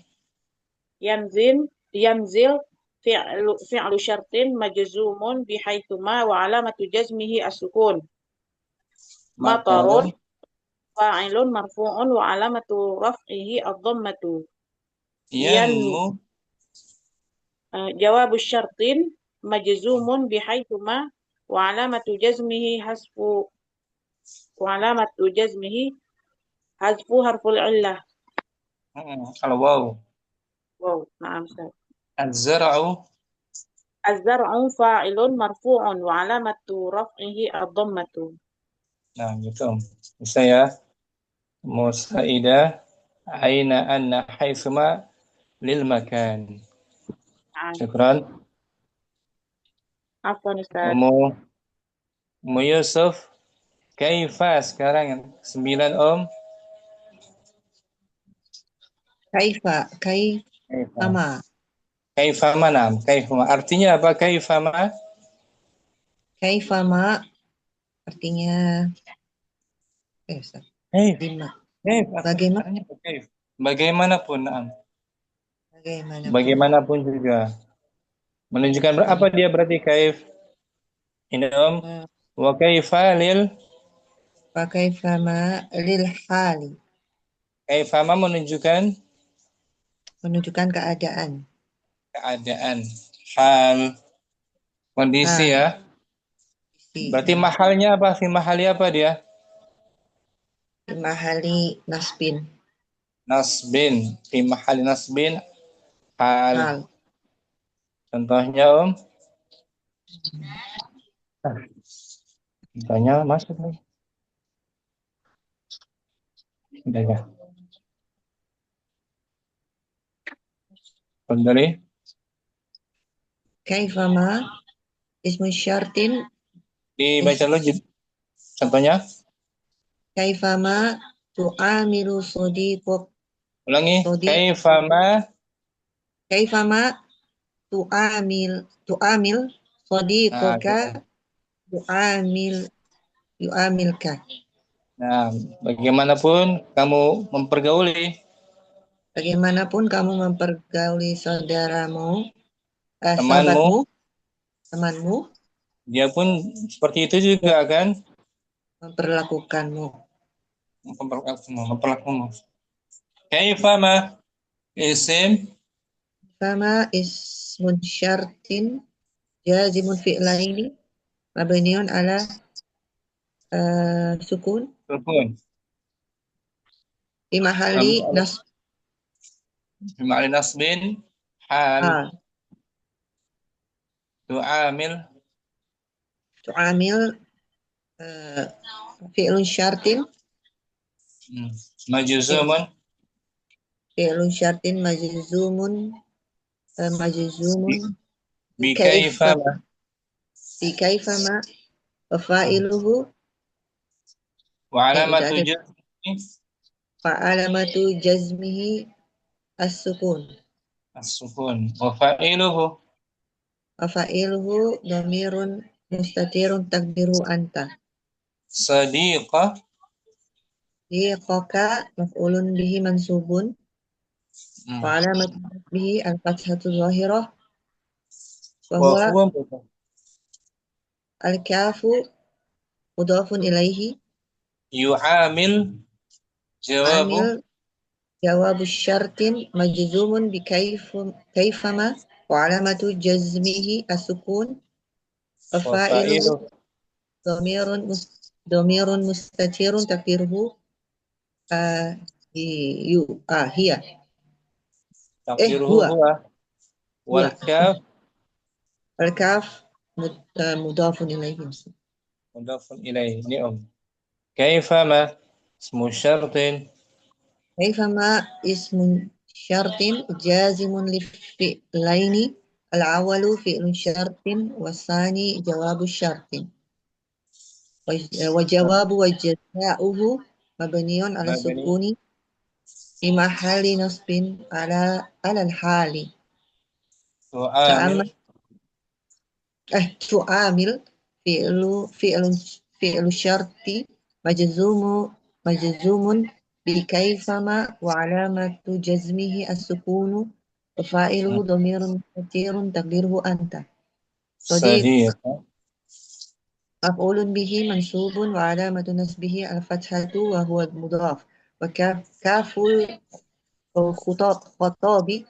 Yanzil fi'lu syartin majzumun bihaitsuma wa alamatu jazmihi as-sukun. Matarun fa'ilun marfu'un wa alamatu raf'ihi ad-dhammatu. Yanmu. Jawabu syartin majzumun bihaitsuma wa alamatu jazmihi hasfu harful illah. Al-waw. Wow, na'am Ustaz. Az-zar'u. Az-zar'u fa'ilun marfu'un wa alamatu raf'ihi ad-dhammatu. Nah, gitu. Bisa ya. Musaidah aina anna haitsuma lil makan. Syukran. Afwan Ustaz. Umu Yusuf, kaifa sekarang 9 Kaifama. Kaifama nam, kaifama. Artinya apa kaifama? Kaifama artinya Ustaz. Lima. Bagaimana? Bagaimanapun, nam. Bagaimanapun. Bagaimanapun juga. Menunjukkan apa dia berarti kaif? Ini wa kaifa lil. Wa kaifama lil hali. Kaifama menunjukkan keadaan. Hal, kondisi ya. Berarti mahalnya apa? Fi mahali apa dia? Fi mahali nasbin. Fi mahali nasbin hal. Contohnya Contohnya masuk nih. Udah ya. Kembali. Kaifama ismu syartin. Dibaca dulu contohnya. Kaifama tu'amilu sodiqok. Ulangi. Kaifama tu'amil sodiqoka yu'amilka. Nah, bagaimanapun kamu mempergauli saudaramu, temanmu, dia pun seperti itu juga kan memperlakukanmu. Kaifama ismun syartin jazimun fi'laini mabniun ala sukun fi mahalli nasbin hal. Tu'amil fi'lun syartin majzumun bi kaifama wa fa'iluhu wa alamatu jazmihi as-sukun wa fa'iluhu dhamirun mustatirun takdiru anta. Sadiqaka maf'ulun bihi mansubun wa alamatu bihi al-fathatu zahirah wa huwa al-kafu mudhafun ilaihi yu'amil jawabu syartin majzumun bi kaifama wa alamatu jazmihi as-sukun wa fa'iluhu dhamirun mustatirun takdiruhu hiya. Huwa. Wal kaf mudhafun ilaihi. Ini kaifama ismu syartin. Kaifama ismun syartin jazimun li fi'laini al-awwalu fi'lun syartin wasani jawabu syartin. Wa jawabu wa jaza'uhu mabniun ala sukuni fi mahalli nasbin ala al-hali. Tu'amil fi'lu syarti مجزوم بكيفما وعلامة جزمه السكون وفاعله ضمير مستتر تقديره أنت. صديق صديق. مفعول به منصوب وعلامة نصبه الفتحة وهو مضاف. وكاف الخطاب خطابي.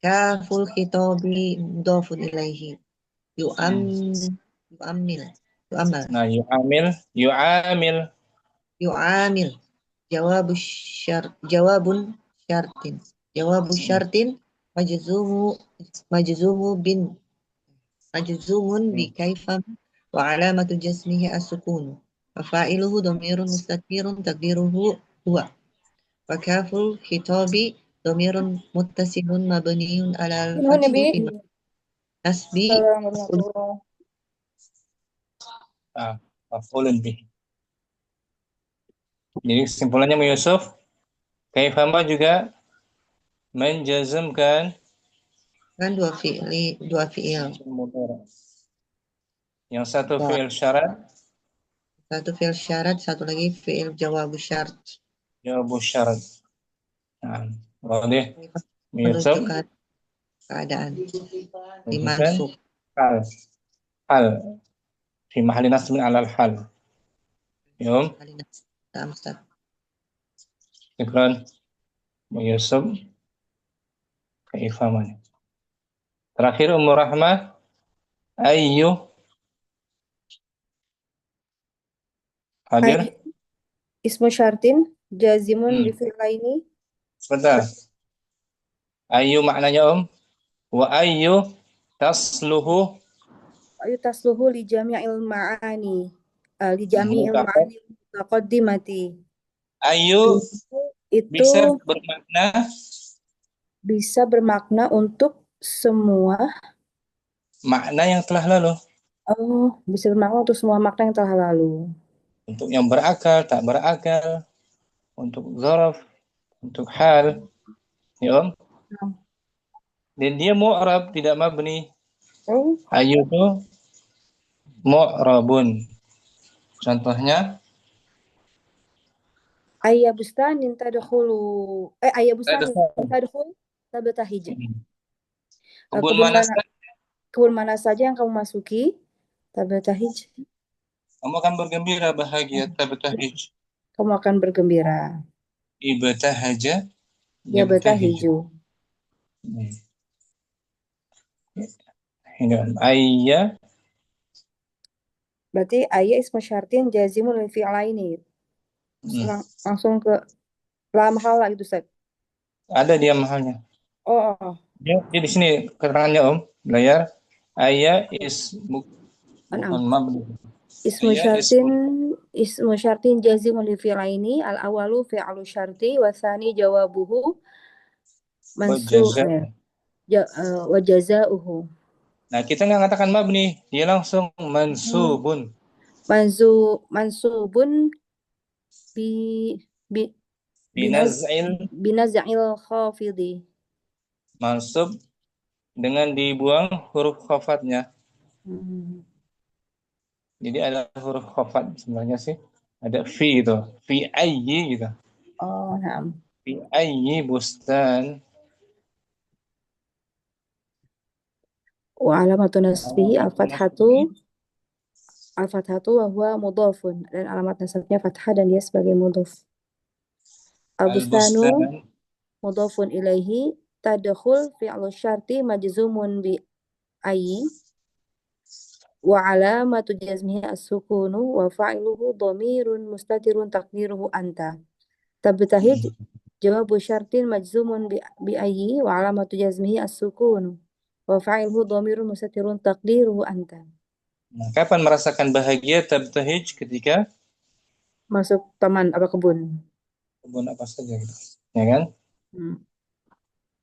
كاف الخطاب مضاف إليه. يؤمل Nah, يعامل. يعامل جواب شرط مجزوم بكيف وعلامة جسمه السكون وفاعله ضمير مستتر تقديره هو. وكاف الخطاب ضمير متصل مبني على Nuhun الفتح Nabi. في نسب Assalamualaikum. Maf'ulun bih. Jadi kesimpulannya Yusuf, kaifama juga menjazmkan kan dua fi'il. Yang satu fi'il syarat, Satu fi'il syarat, satu lagi fi'il jawab syarat. jawab syarat. Nah, boleh Yusuf Menunjukkan keadaan menunjukkan dimansub. hal fi mahalli nasbin alal hal. Yum, ikran Yusuf kaifamanya. Terakhir Ummu Rahmah, ayyu hadir. Ismu syartin jazimun bifi'laini. Sebentar. Ayyu maknanya wa ayyu tasluhu Ayu tasluhu li jami'il ma'ani. Li jami'il ma'ani mutaqaddimati. Ayyu Itu bisa bermakna untuk semua makna yang telah lalu. Oh, bisa bermakna untuk semua makna yang telah lalu. Untuk yang berakal, tak berakal, untuk zaraf, untuk hal. Ya, dan dia mu'rab, tidak mabni. Ayyu itu mu'rabun. Contohnya Ayya bustanin tadkhulu ayya bustanin tadkhul tabtahij. Kebun mana saja yang kamu masuki tabtahij. Kamu akan bergembira, bahagia, tabtahij. Kamu akan bergembira. Ibtahaja Yabtahiju. Ayya Berarti ayya ismu syartin jazimun lil fi'laini. Langsung ke la mahala itu, Ustaz. Ada dia mahalnya. Oh. Dia di sini keterangannya layar ayya bukan mabni. Ismu syartin jazimun li fi'laini al awalu fi'lu syarti wa tsani jawabuhu mansub wa jazaohu. Nah, kita nggak katakan mabni, dia langsung mansubun. Mansubun binaz'il khafidi. Mansub dengan dibuang huruf khafatnya. Jadi ada huruf khafat sebenarnya sih. Ada fi itu, fi ayyi gitu. Oh, na'am. Fi ayyi bustan. Wa alamatu nasbihi al-fathatu wa huwa mudhafun, dan alamat nasabnya fathah dan dia sebagai mudhaf. Al-bustanu mudhafun ilaihi tadkhul fi'lu syarti majzumun bi ayyi wa alamatu jazmihi as-sukunu wa fa'iluhu dhamirun mustatirun taqdiruhu anta. Tabtahij jawabu syartin majzumun bi ayyi wa alamatu jazmihi as-sukunu wa fa'iluhu dhamirun mustatirun taqdiruhu anta. Nah, kapan merasakan bahagia tabtahij? Ketika masuk taman apa kebun apa saja gitu. Ya kan?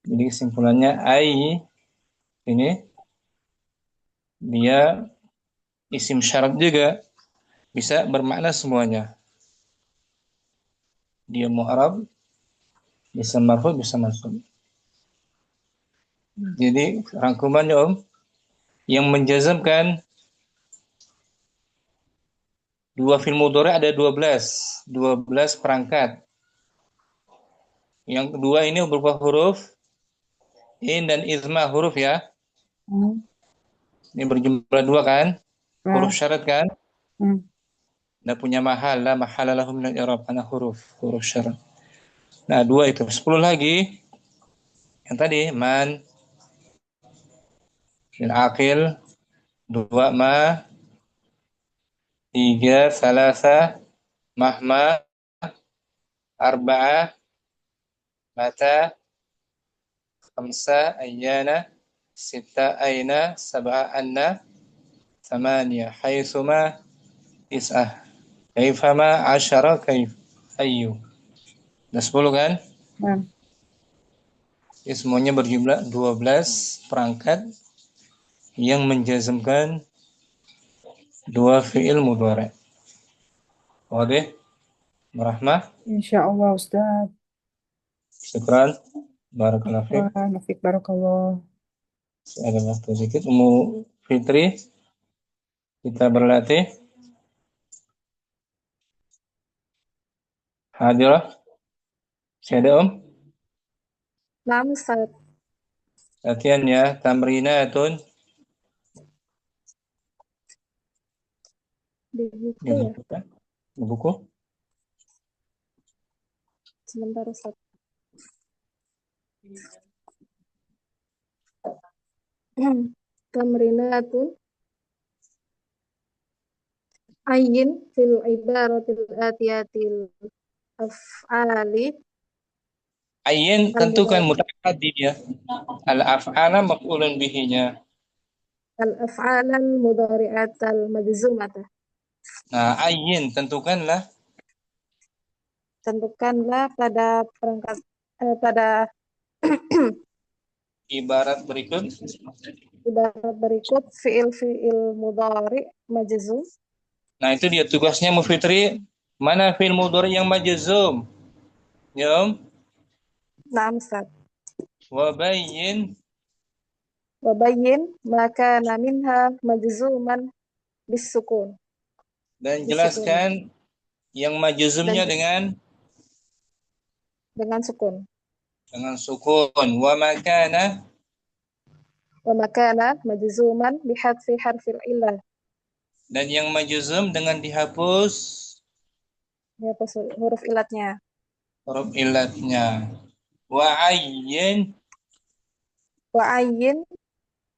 Jadi kesimpulannya ayyi ini dia isim syarat juga, bisa bermakna semuanya. Dia mu'rab, bisa marfu, bisa mansub. Jadi rangkumannya yang menjazmkan Dua fi'il mudhari ada 12 perangkat. Yang kedua ini berupa huruf in dan izma, huruf ya. Ini berjumlah 2 kan? Huruf syarat kan? Nggak punya mahal, la mahala lahu minal i'rab, karena huruf syarat. Nah, 2 itu. 10 lagi. Yang tadi man, fil aqil, 2 ma, 3 salasa, mahma, 4 mata, 5 ayyana, 6 aina, 7 anna, 8 haitsuma, 9 kaifama, 10 kaif ayu. Nah, 10 kan? Ini semuanya berjumlah 12 perangkat yang menjazmkan dua fi'il mudhari. Wadih? Merahmah? Insyaallah Ustaz. Syukran. Barakallahu fiik. Nafik barakallah. Ada waktu sedikit. Ummu Fitri, kita berlatih. Hadirah? Syada Naam Ustaz. Latihan ya. Tamrinatun. Di buku Di ya. buku kan? Di buku? Sebentar Ustaz. Tamrinatun ayyin fil ibaratil atiyatil af'ali Ayyin tentukan muta'addi ya. Al-af'ala maf'ulun bihinya. al-af'alal mudhari'atal majzumata. Nah, ayyin tentukanlah. Tentukanlah pada perangkat pada Ibarat berikut. ibarat berikut fi'il mudhari majzum. Nah, itu dia tugasnya Mu Fitri. Mana fi'il mudhari yang majzum? Ya, Om? Naam Ustaz. Wabayyin. Wabayyin maka minha majzuman bisukun. Dan jelaskan yang majzumnya dengan sukun. Dengan sukun. Wa makana majzuman bihadfi harfil illah. Dan yang majzum dengan dihapus huruf ilatnya. Huruf ilatnya. Wa ayyin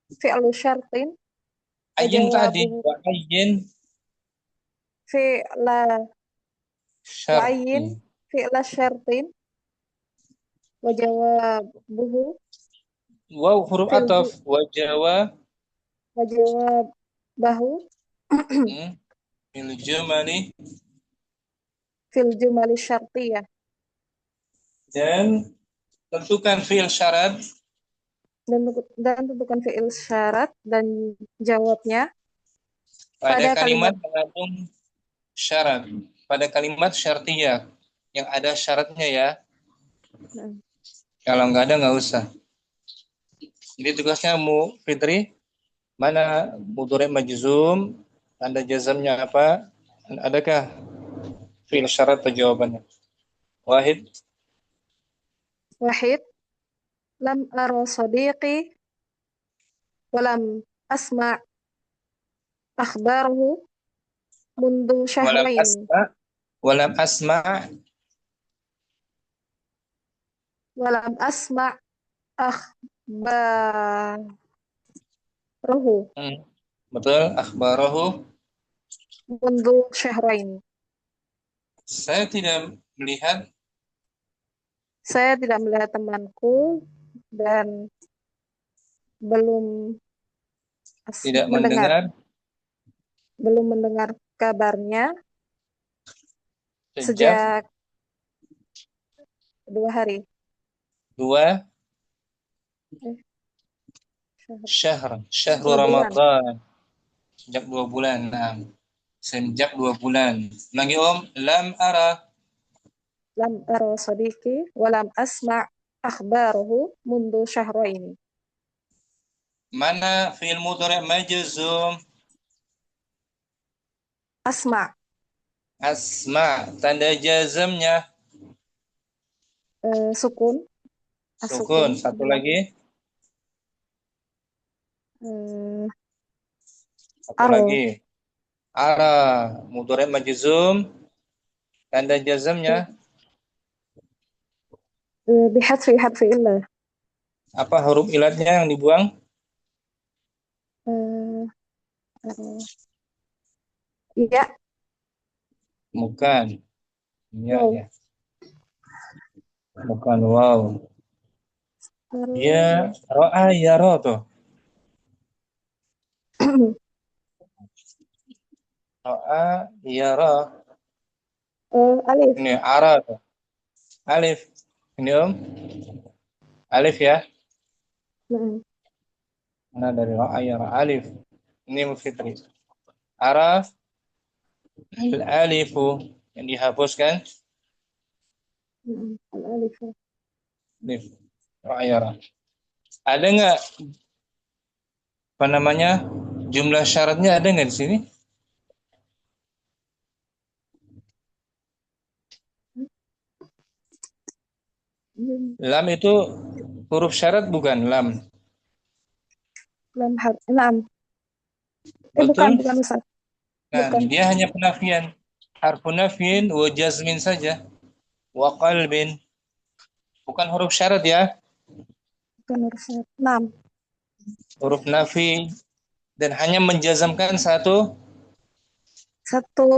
fi'lu syartin. Ayyin tadi. Wa ayyin fi'la syartin. Wa jawabuhu. Waw huruf ataf. Wa jawabahu. Fil jumali syartiyah. Dan tentukan fi'il syarat. Dan tentukan fi'il syarat dan jawabnya pada kalimat mengandung syarat. Pada kalimat syartiyah yang ada syaratnya ya. Kalau nggak ada nggak usah. Jadi tugasnya Mu Fitri, mana mudhari majzum, tanda jazamnya apa? Dan adakah fi'il syarat atau jawabannya? Wahid. Lam ara sadiqi walam asma' akhbarahu mundu syahrain. Walam asma' akhbarahu. Betul, akhbarahu mundu syahrain. Saya tidak melihat temanku dan belum mendengar kabarnya sejak 2 hari. Syahrul Ramadan. Sejak 2 bulan. Nah, sejak 2 bulan. Lagi Om, lam ara sadiqi walam asma' akhbarahu mundu syahrain. Mana fi'il mudhari' majzum? Asma'. Asma, tanda jazmnya Sukun. sukun. As-sukun. Satu lagi. Satu Aro. lagi. Ara, mudhari' majzum. Tanda jazmnya Bihadfi illah. apa huruf ilatnya yang dibuang? Iya. Bukan. Ya, Wow. ya. Bukan wow. Ya, ro'a yara tuh. Ro'a yara. Alif. Ini ara tuh. Alif. Ini alif ya. Mana dari ro'a yara alif. Ini Fitri. Ara al-alifu yang dihapuskan. Alif. Alif. Ro'a yara. Ada nggak apa namanya jumlah syaratnya ada nggak di sini? Lam itu huruf syarat bukan lam? Lam. Betul. Bukan Ustaz. Nah, Bukan. dia hanya penafian. Harfun nafyin wa jazmin saja. Wa qalbin. Bukan huruf syarat ya. Bukan huruf syarat. Lam. Huruf nafi dan hanya menjazamkan satu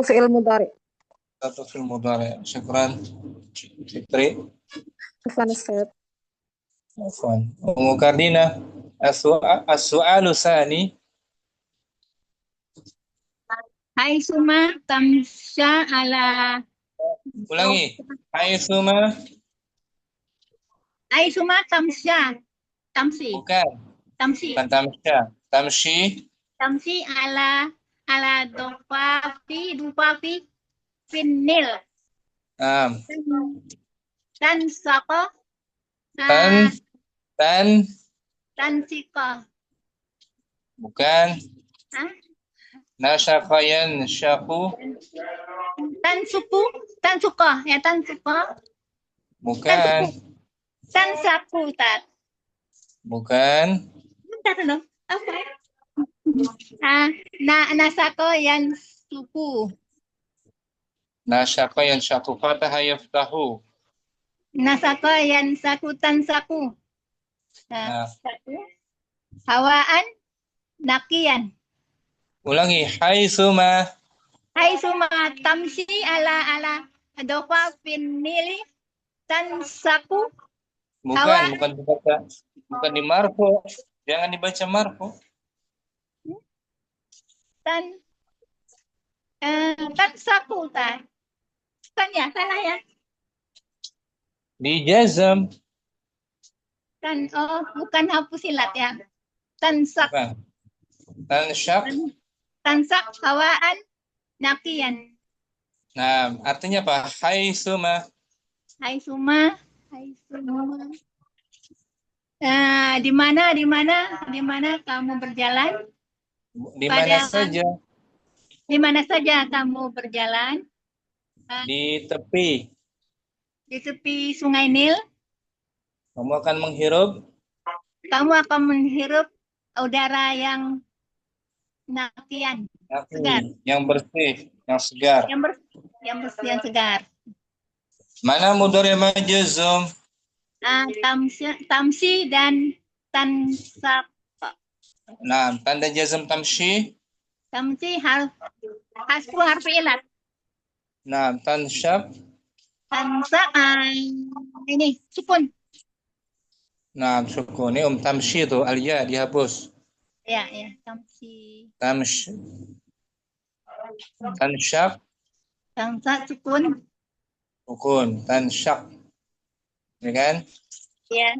fi'il mudhari. satu fi'il mudhari'. Syukran. Fitri. Afwan Ustaz. Afwan. Ummu Kardina. As-su'alu sani. Hai Suma tamsya ala Ulangi. Haitsuma. Hai Suma tamsya tamsi Bukan. tamsi Bukan tamsya. Tamshi. tamsi ala dufafi finil dan sako Tan siko bukan. Nasyaqa yansyaku. tan suko ya tan suko Bukan. tan saku tat Bukan. bentar dong apa nasako yang suku Nasyaqa yansyaku fataha yaftahu. nasako yang saku tan saku Nah. saku hawaan nakian. Ulangi. Haitsuma. Hai Suma tamsi ala dofa finili tan saku Bukan di marfu. Jangan dibaca marfu. tan saku tan kan ya salah ya Di jazam. tan bukan hapus silat ya tan sak Bukan. Tansyak. tan sak hawaan nakian. Nah, artinya apa? Haitsuma. Hai Suma di mana kamu berjalan? Di mana saja? Di mana saja kamu berjalan? Di tepi. Di tepi Sungai Nil. Kamu akan menghirup udara yang nakian, segar. Yang bersih, yang segar. Yang bersih, yang segar. Mana mudhari' majzum? Tamsi dan tansak. Nah, tanda jazm tamshi. Tamsi harf ilat. Nah, tansyab. Tansak ini sukun. Nah, sukun. Ini tamshi itu al-ya dihapus. Ya, tamsi. Tansyab. Tansak sukun. Sukun. Tansyak. Ya kan? Ya.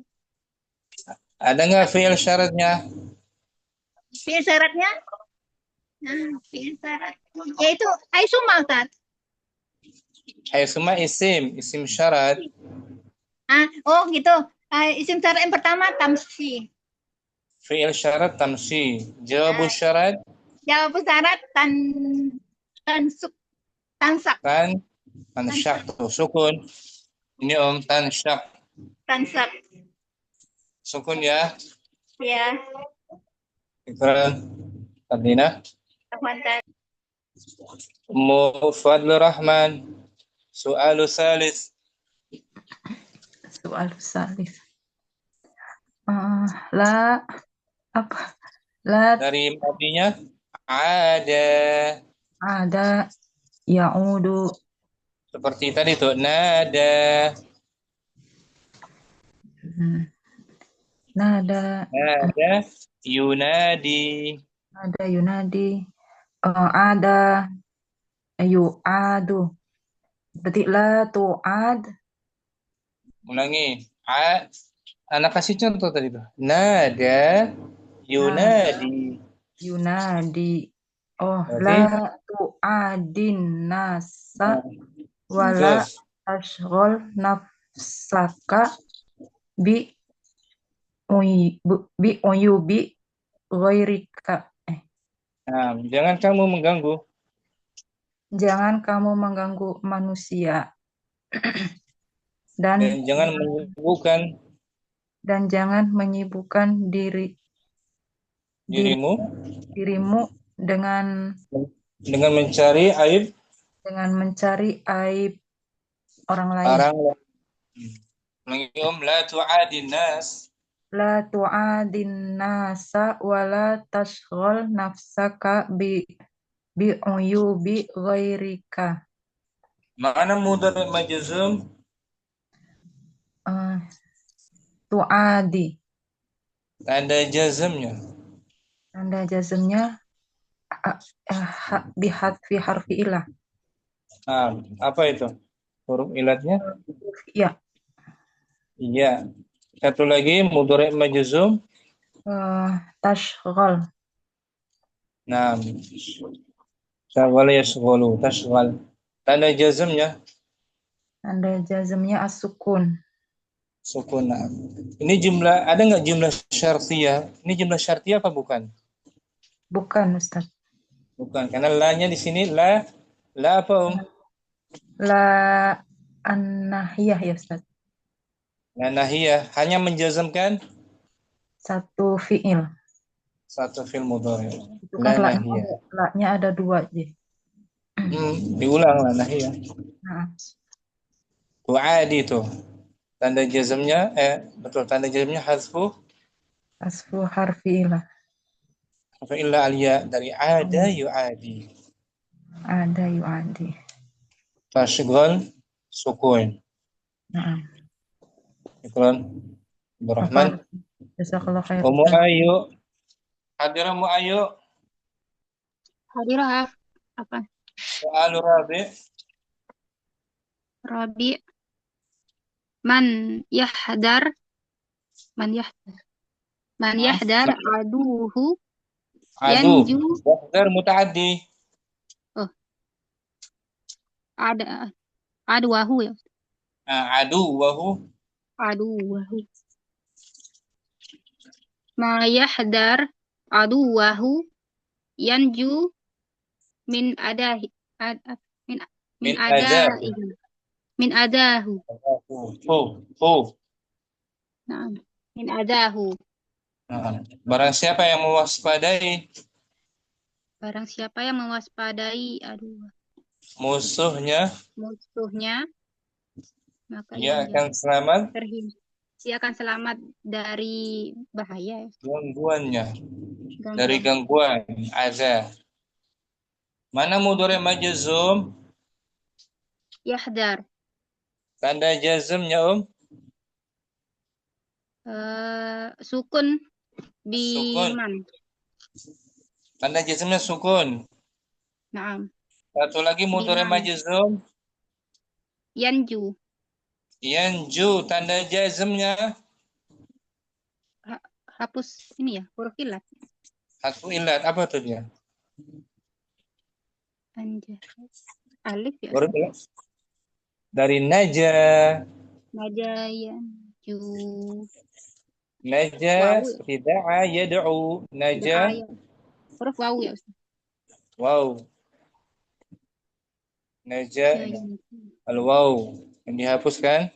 Ada nggak fi'il syaratnya? Fi'il syaratnya? Fi'il syarat. Yaitu Aisuma, Ustaz. Haitsuma isim syarat. Gitu. Isim syarat yang pertama tamsi. Fi'il syarat tamshi. Jawab syarat. Jawab syarat tansuk. Tansak. Tansyak tuh sukun. Ini tansyak. Tansak. Sukun ya. Ya. Ikran. Tadina. Rahman tadi. Fadlur Rahman. Soalu salis. Soal salis. La apa? La Dari madinya ada. ya'udu. Seperti tadi tuh nada. Nada Yunadi. ada yunadi. Ada yu'adu. Berarti la tu'ad. Ulangi. Anak kasih contoh tadi tuh. Nada yunadi. Yunadi. Berarti La tu'adin nasa wala tashghal nafsaka bi uyubi ghairika. Jangan kamu mengganggu. Jangan kamu mengganggu manusia. Dan jangan menyibukkan jangan menyibukkan dirimu dengan mencari aib orang lain. La tu'adin nas. La tu'adin nasa wala tashghal nafsaka bi uyubi ghairika. Mana mudhari' majzum? Tu'adi. Tanda jazmnya. Tanda jazmnya bihadfi harfi ilah. Apa itu? Huruf ilatnya? Ya. Iya. Satu lagi mudhari' majzum. Tashghal. Syaghala yashghalu. Tashghal. Tanda jazmnya? Tanda jazmnya as-sukun. Sukun. Ini jumlah, ada nggak jumlah syartiyah? Ini jumlah syartiyah apa bukan? Bukan, Ustaz. Bukan, karena la-nya di sini la apa, La an-nahiyah ya, Ustaz. La nahiyah, hanya menjazmkan satu fi'il. Satu fi'il mudhari'. Itu La kan nahiyah. la-nya ada dua aja. Diulang la nahiyah. Nah. Tu'adi itu. Tanda jazmnya tanda jazmnya hasfu harfi ilah. Harfi ilah aliyah dari ada yu'adi. Ada yu'adi. Tashghal sukun. Nah. Iklan Rahman. Jazakallah khair. Ummu Ayu. Hadirah Ummu Ayu. Hadirah apa? Soal Rabi. Man yahdar aduhu yanju. Yahdar mutaaddi. Aduwahu ya. Aduwahu. Ma yahdar aduwahu yanju min adahi min adahu. Nah, min adahu. Barang siapa yang mewaspadai musuhnya maka dia akan selamat dia akan selamat dari bahaya, gangguannya, dari gangguan azab. Mana mudhari' majzum? Yahdar. Tanda jazmnya Sukun di man. Tanda jazmnya sukun. Naam. Satu lagi mudhari' majzum. Yanju. Tanda jazmnya hapus ini ya, huruf ilat. Huruf ilat apa tuh dia? Alif ya. Huruf ilat. Dari naja yanju. Naja seperti da'a yad'u. Naja. Huruf wawu ya, Ustaz. Wow. Naja al-waw yang dihapuskan.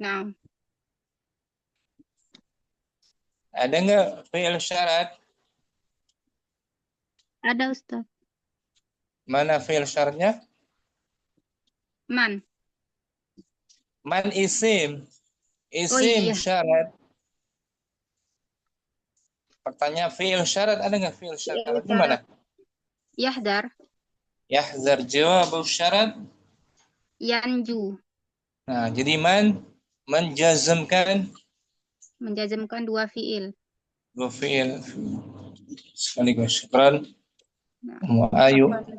Nah, Ada nggak fi'il syarat? ada Ustaz. Mana fi'il syaratnya? Man. Man isim. Oh Isim iya. syarat. Pertanyaan fi'il syarat, ada nggak fi'il syarat? Di mana? Yahdar. Yahzar, jawab syarat. Yanju. Nah, jadi menjazmkan Menjazmkan dua fiil. dua fi'il sekaligus. Syukran. Nah, Mu ayu. apa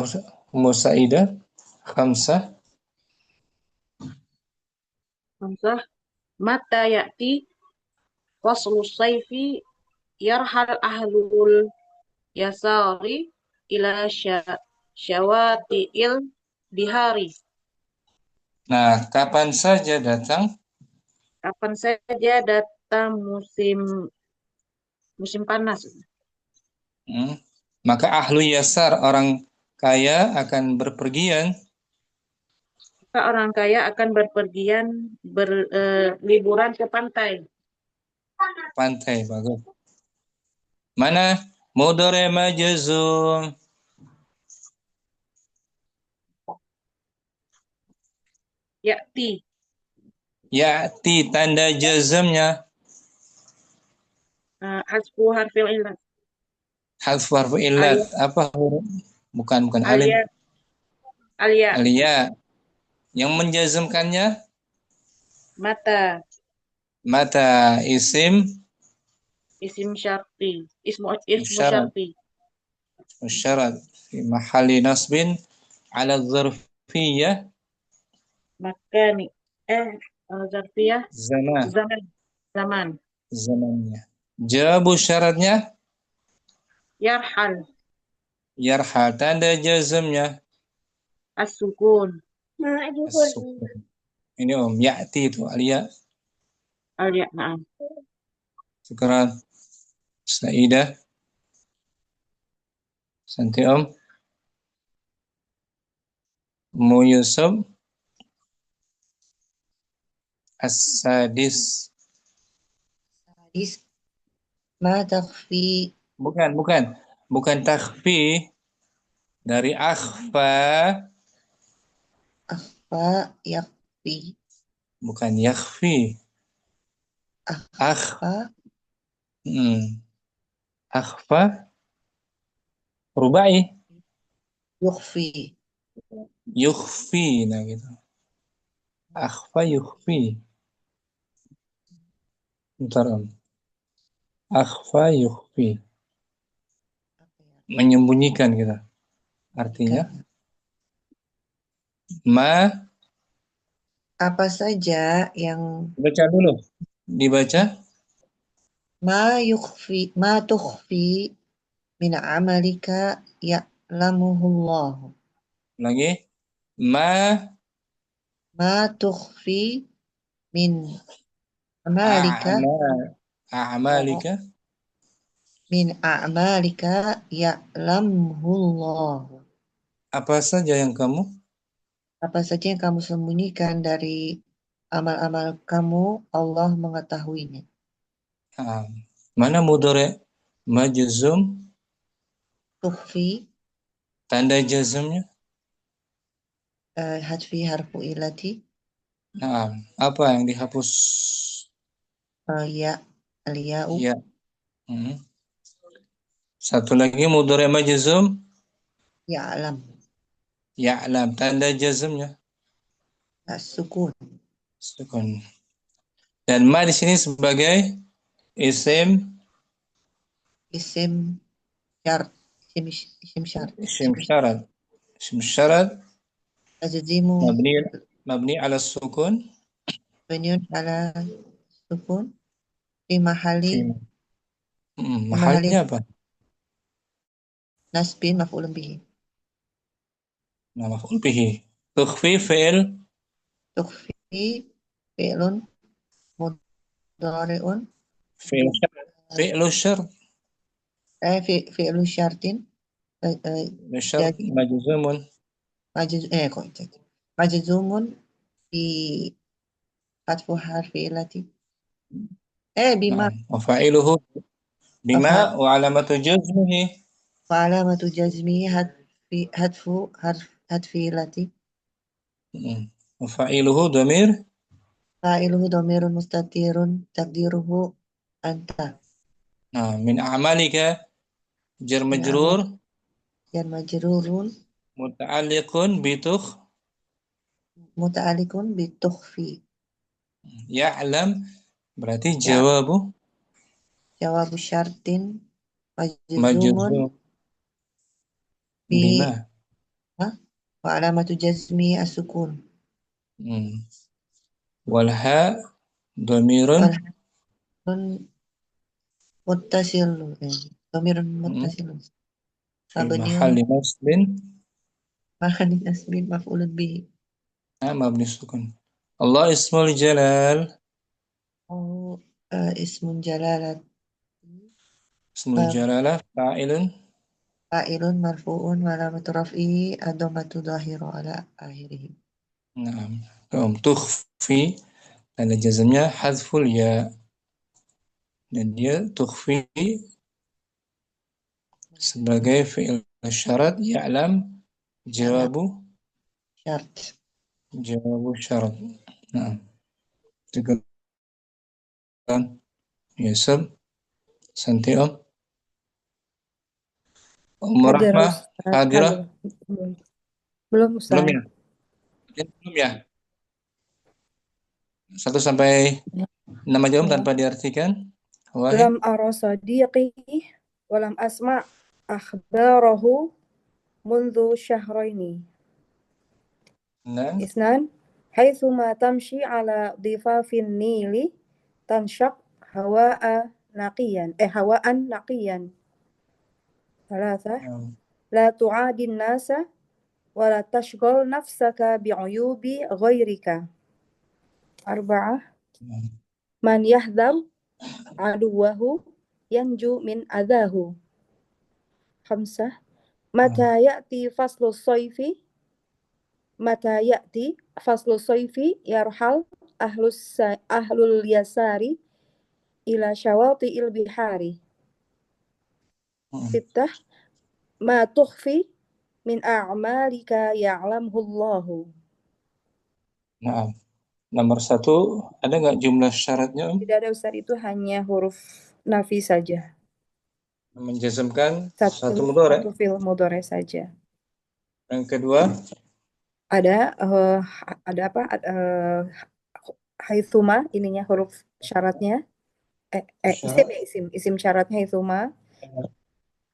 Ustaz? Mu Saidah. Khamsah. Hamzah. Mata ya'ti faslu sayfi yarhal ahlul yasari ila syawati'il bihari. Nah, kapan saja datang? Kapan saja datang musim panas. Maka ahlu yasar, orang kaya akan berpergian. Maka orang kaya akan berpergian liburan ke pantai. Pantai, bagus. Mana? Mudhari majzum. Ya'ti. Ya'ti, tanda jazmnya. Hasbu harfil illat. Hadfu harfu illat. Apa huruf? Bukan alif. Alia. Alia. Yang menjazmkannya? Mata. Mata, isim Syarti. Ismu syarat. syarti. Syarat. Fi mahalli nasbin ala zarfiyah. Makani. Zarfiyah. Zaman. Zaman. Zamannya. Jawabu syaratnya? Yarhal. Yarhal. Tanda jazmnya? As-sukun. As-sukun. Ini ya'ti itu alia. Alia, na'am. Syukran. Saidah. Santi Mu Yusuf. As-sadis. Ma takhfi. Bukan takhfi. Dari akhfa. Akhfa yakfi. Bukan yakhfi. Akhfa. Akhfa. Rubai. Yukhfi. Yukhfi. Nah gitu. Akhfa yukhfi. Bentar Akhfa yukhfi. Menyembunyikan gitu. Artinya apa saja yang baca dulu. Dibaca. Ma tukhfi min amalika ya'lamuhullah. Lagi. Ma tukhfi min amalika min a'malika ya'lamuhullah. Apa saja yang kamu sembunyikan dari amal-amal kamu, Allah mengetahuinya. Mana mudhari majzum? Tukhfi. Tanda jazmnya? Hadfi harfu illati. Apa yang dihapus? Ya, al-ya'u. Ya. Satu lagi mudhari majzum? Ya'lam. Ya'lam. Tanda jazmnya? As-sukun. Sukun. Dan ma di sini sebagai isim syarat. Isim syarat. Tajzimu mabni ala sukun. Mabniun ala sukun. Fi mahali. Mahalnya apa? Nasbin maf'ulun bihi. Nah, maf'ul bihi. Tukhfi fi'il. Tukhfi fi'lun mudhari'un. Fi'il syarat. فعل شرط الشرط مجزوم مجزوم بحذف حرف علة بما نعم وفاعله بما وعلامة جزمه وعلامة جزمه حذف حرف علة وفاعله ضمير فاعله ضمير مستتر تقديره أنت من أعمالك جر مجرور جر مجرور متعلق متعلق بتخفي يعلم berarti jawab syartin majzum majzumun bima wa alamatu jazmi as-sukun wal ha dhamirun muttasilun muttasilun fi mahalli nasbin maf'ulun bihi mabni sukun Allah ismul jalal ismun jalalat ismul jalalah fa'ilun marfu'un wa alamatu raf'ihi ad-dhammatu dhahira ala akhirih. Tukhfi tanda jazmnya hadful ya dan dia tukhfi sebagai fi'il syarat ya'lam jawabu syarat. Itu kan Yusuf Santi Om Rahmah hadirah belum Ustaz. Belum ya 1 sampai 6 aja Om tanpa diartikan. Lam ara sadiqi walam asma' akhbarahu mundu syahraini. Isnan haitsuma tamshi ala dhifafin nili tanshaq hawaan naqiyan. Thalatha la tu'adin nasa wa la tashghal nafsaka bi'uyubi ghairika. Arba'ah man yahdhar aduwahu yanju min adahu. Khamsah mata ya'ti faslu sayfi yarhal ahlul yasari ila syawati'il bihari. Sittah ma tukhfi min a'malika ya'lamhu Allahu. Nomor 1 ada nggak jumlah syaratnya Om? Tidak ada Ustaz, itu hanya huruf nafi saja. Menjazmkan satu mudhari'. Satu fi'il mudhari' saja. Yang kedua ada apa? Haitsuma, ininya huruf syaratnya. Isim syaratnya haitsuma.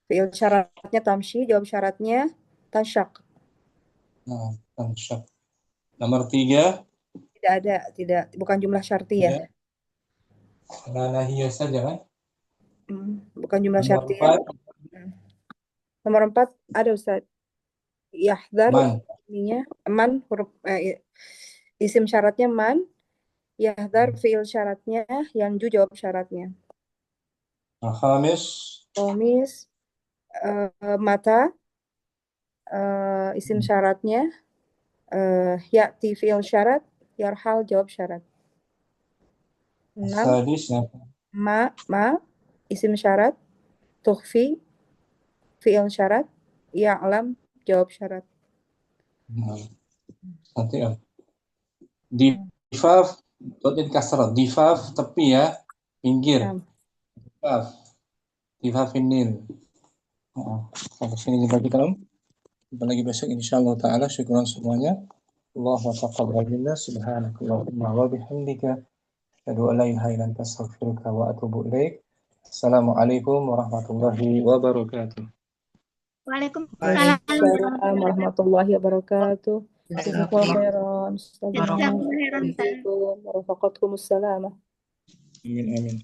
Fi'il syaratnya tamshi, jawab syaratnya tanshaq. Tanshaq. Nomor 3 bukan jumlah syartiyah. Nahiyah saja kan? Bukan jumlah syartiyah. Nomor 4 ada Ustaz. Yahdhar, ininya man, huruf isim syaratnya man. Yahdhar fi'il syaratnya, yanju jawab syaratnya. Khamis mata isim syaratnya, ya'ti fi'il syarat, yarhal jawab syarat. 6 ma isim syarat, tukhfi fi'il syarat, ya'lam jawab syarat. Nanti difaf kasrah, difaf tepi ya, pinggir. Difaf nil. Sampai sini jumpa kita Om. Jumpa lagi besok insyaallah taala. Syukuran semuanya. Allahu taqabbal minna subhanakallahumma wa bihamdika asyhadu an la ilaha illa anta astaghfiruka wa atubu ilaik. Assalamualaikum warahmatullahi wabarakatuh. Waalaikumsalam warahmatullahi wabarakatuh. Jazakallahu khairan. Jazakumullah khairan. Warahmatullahi wabarakatuh. Amin.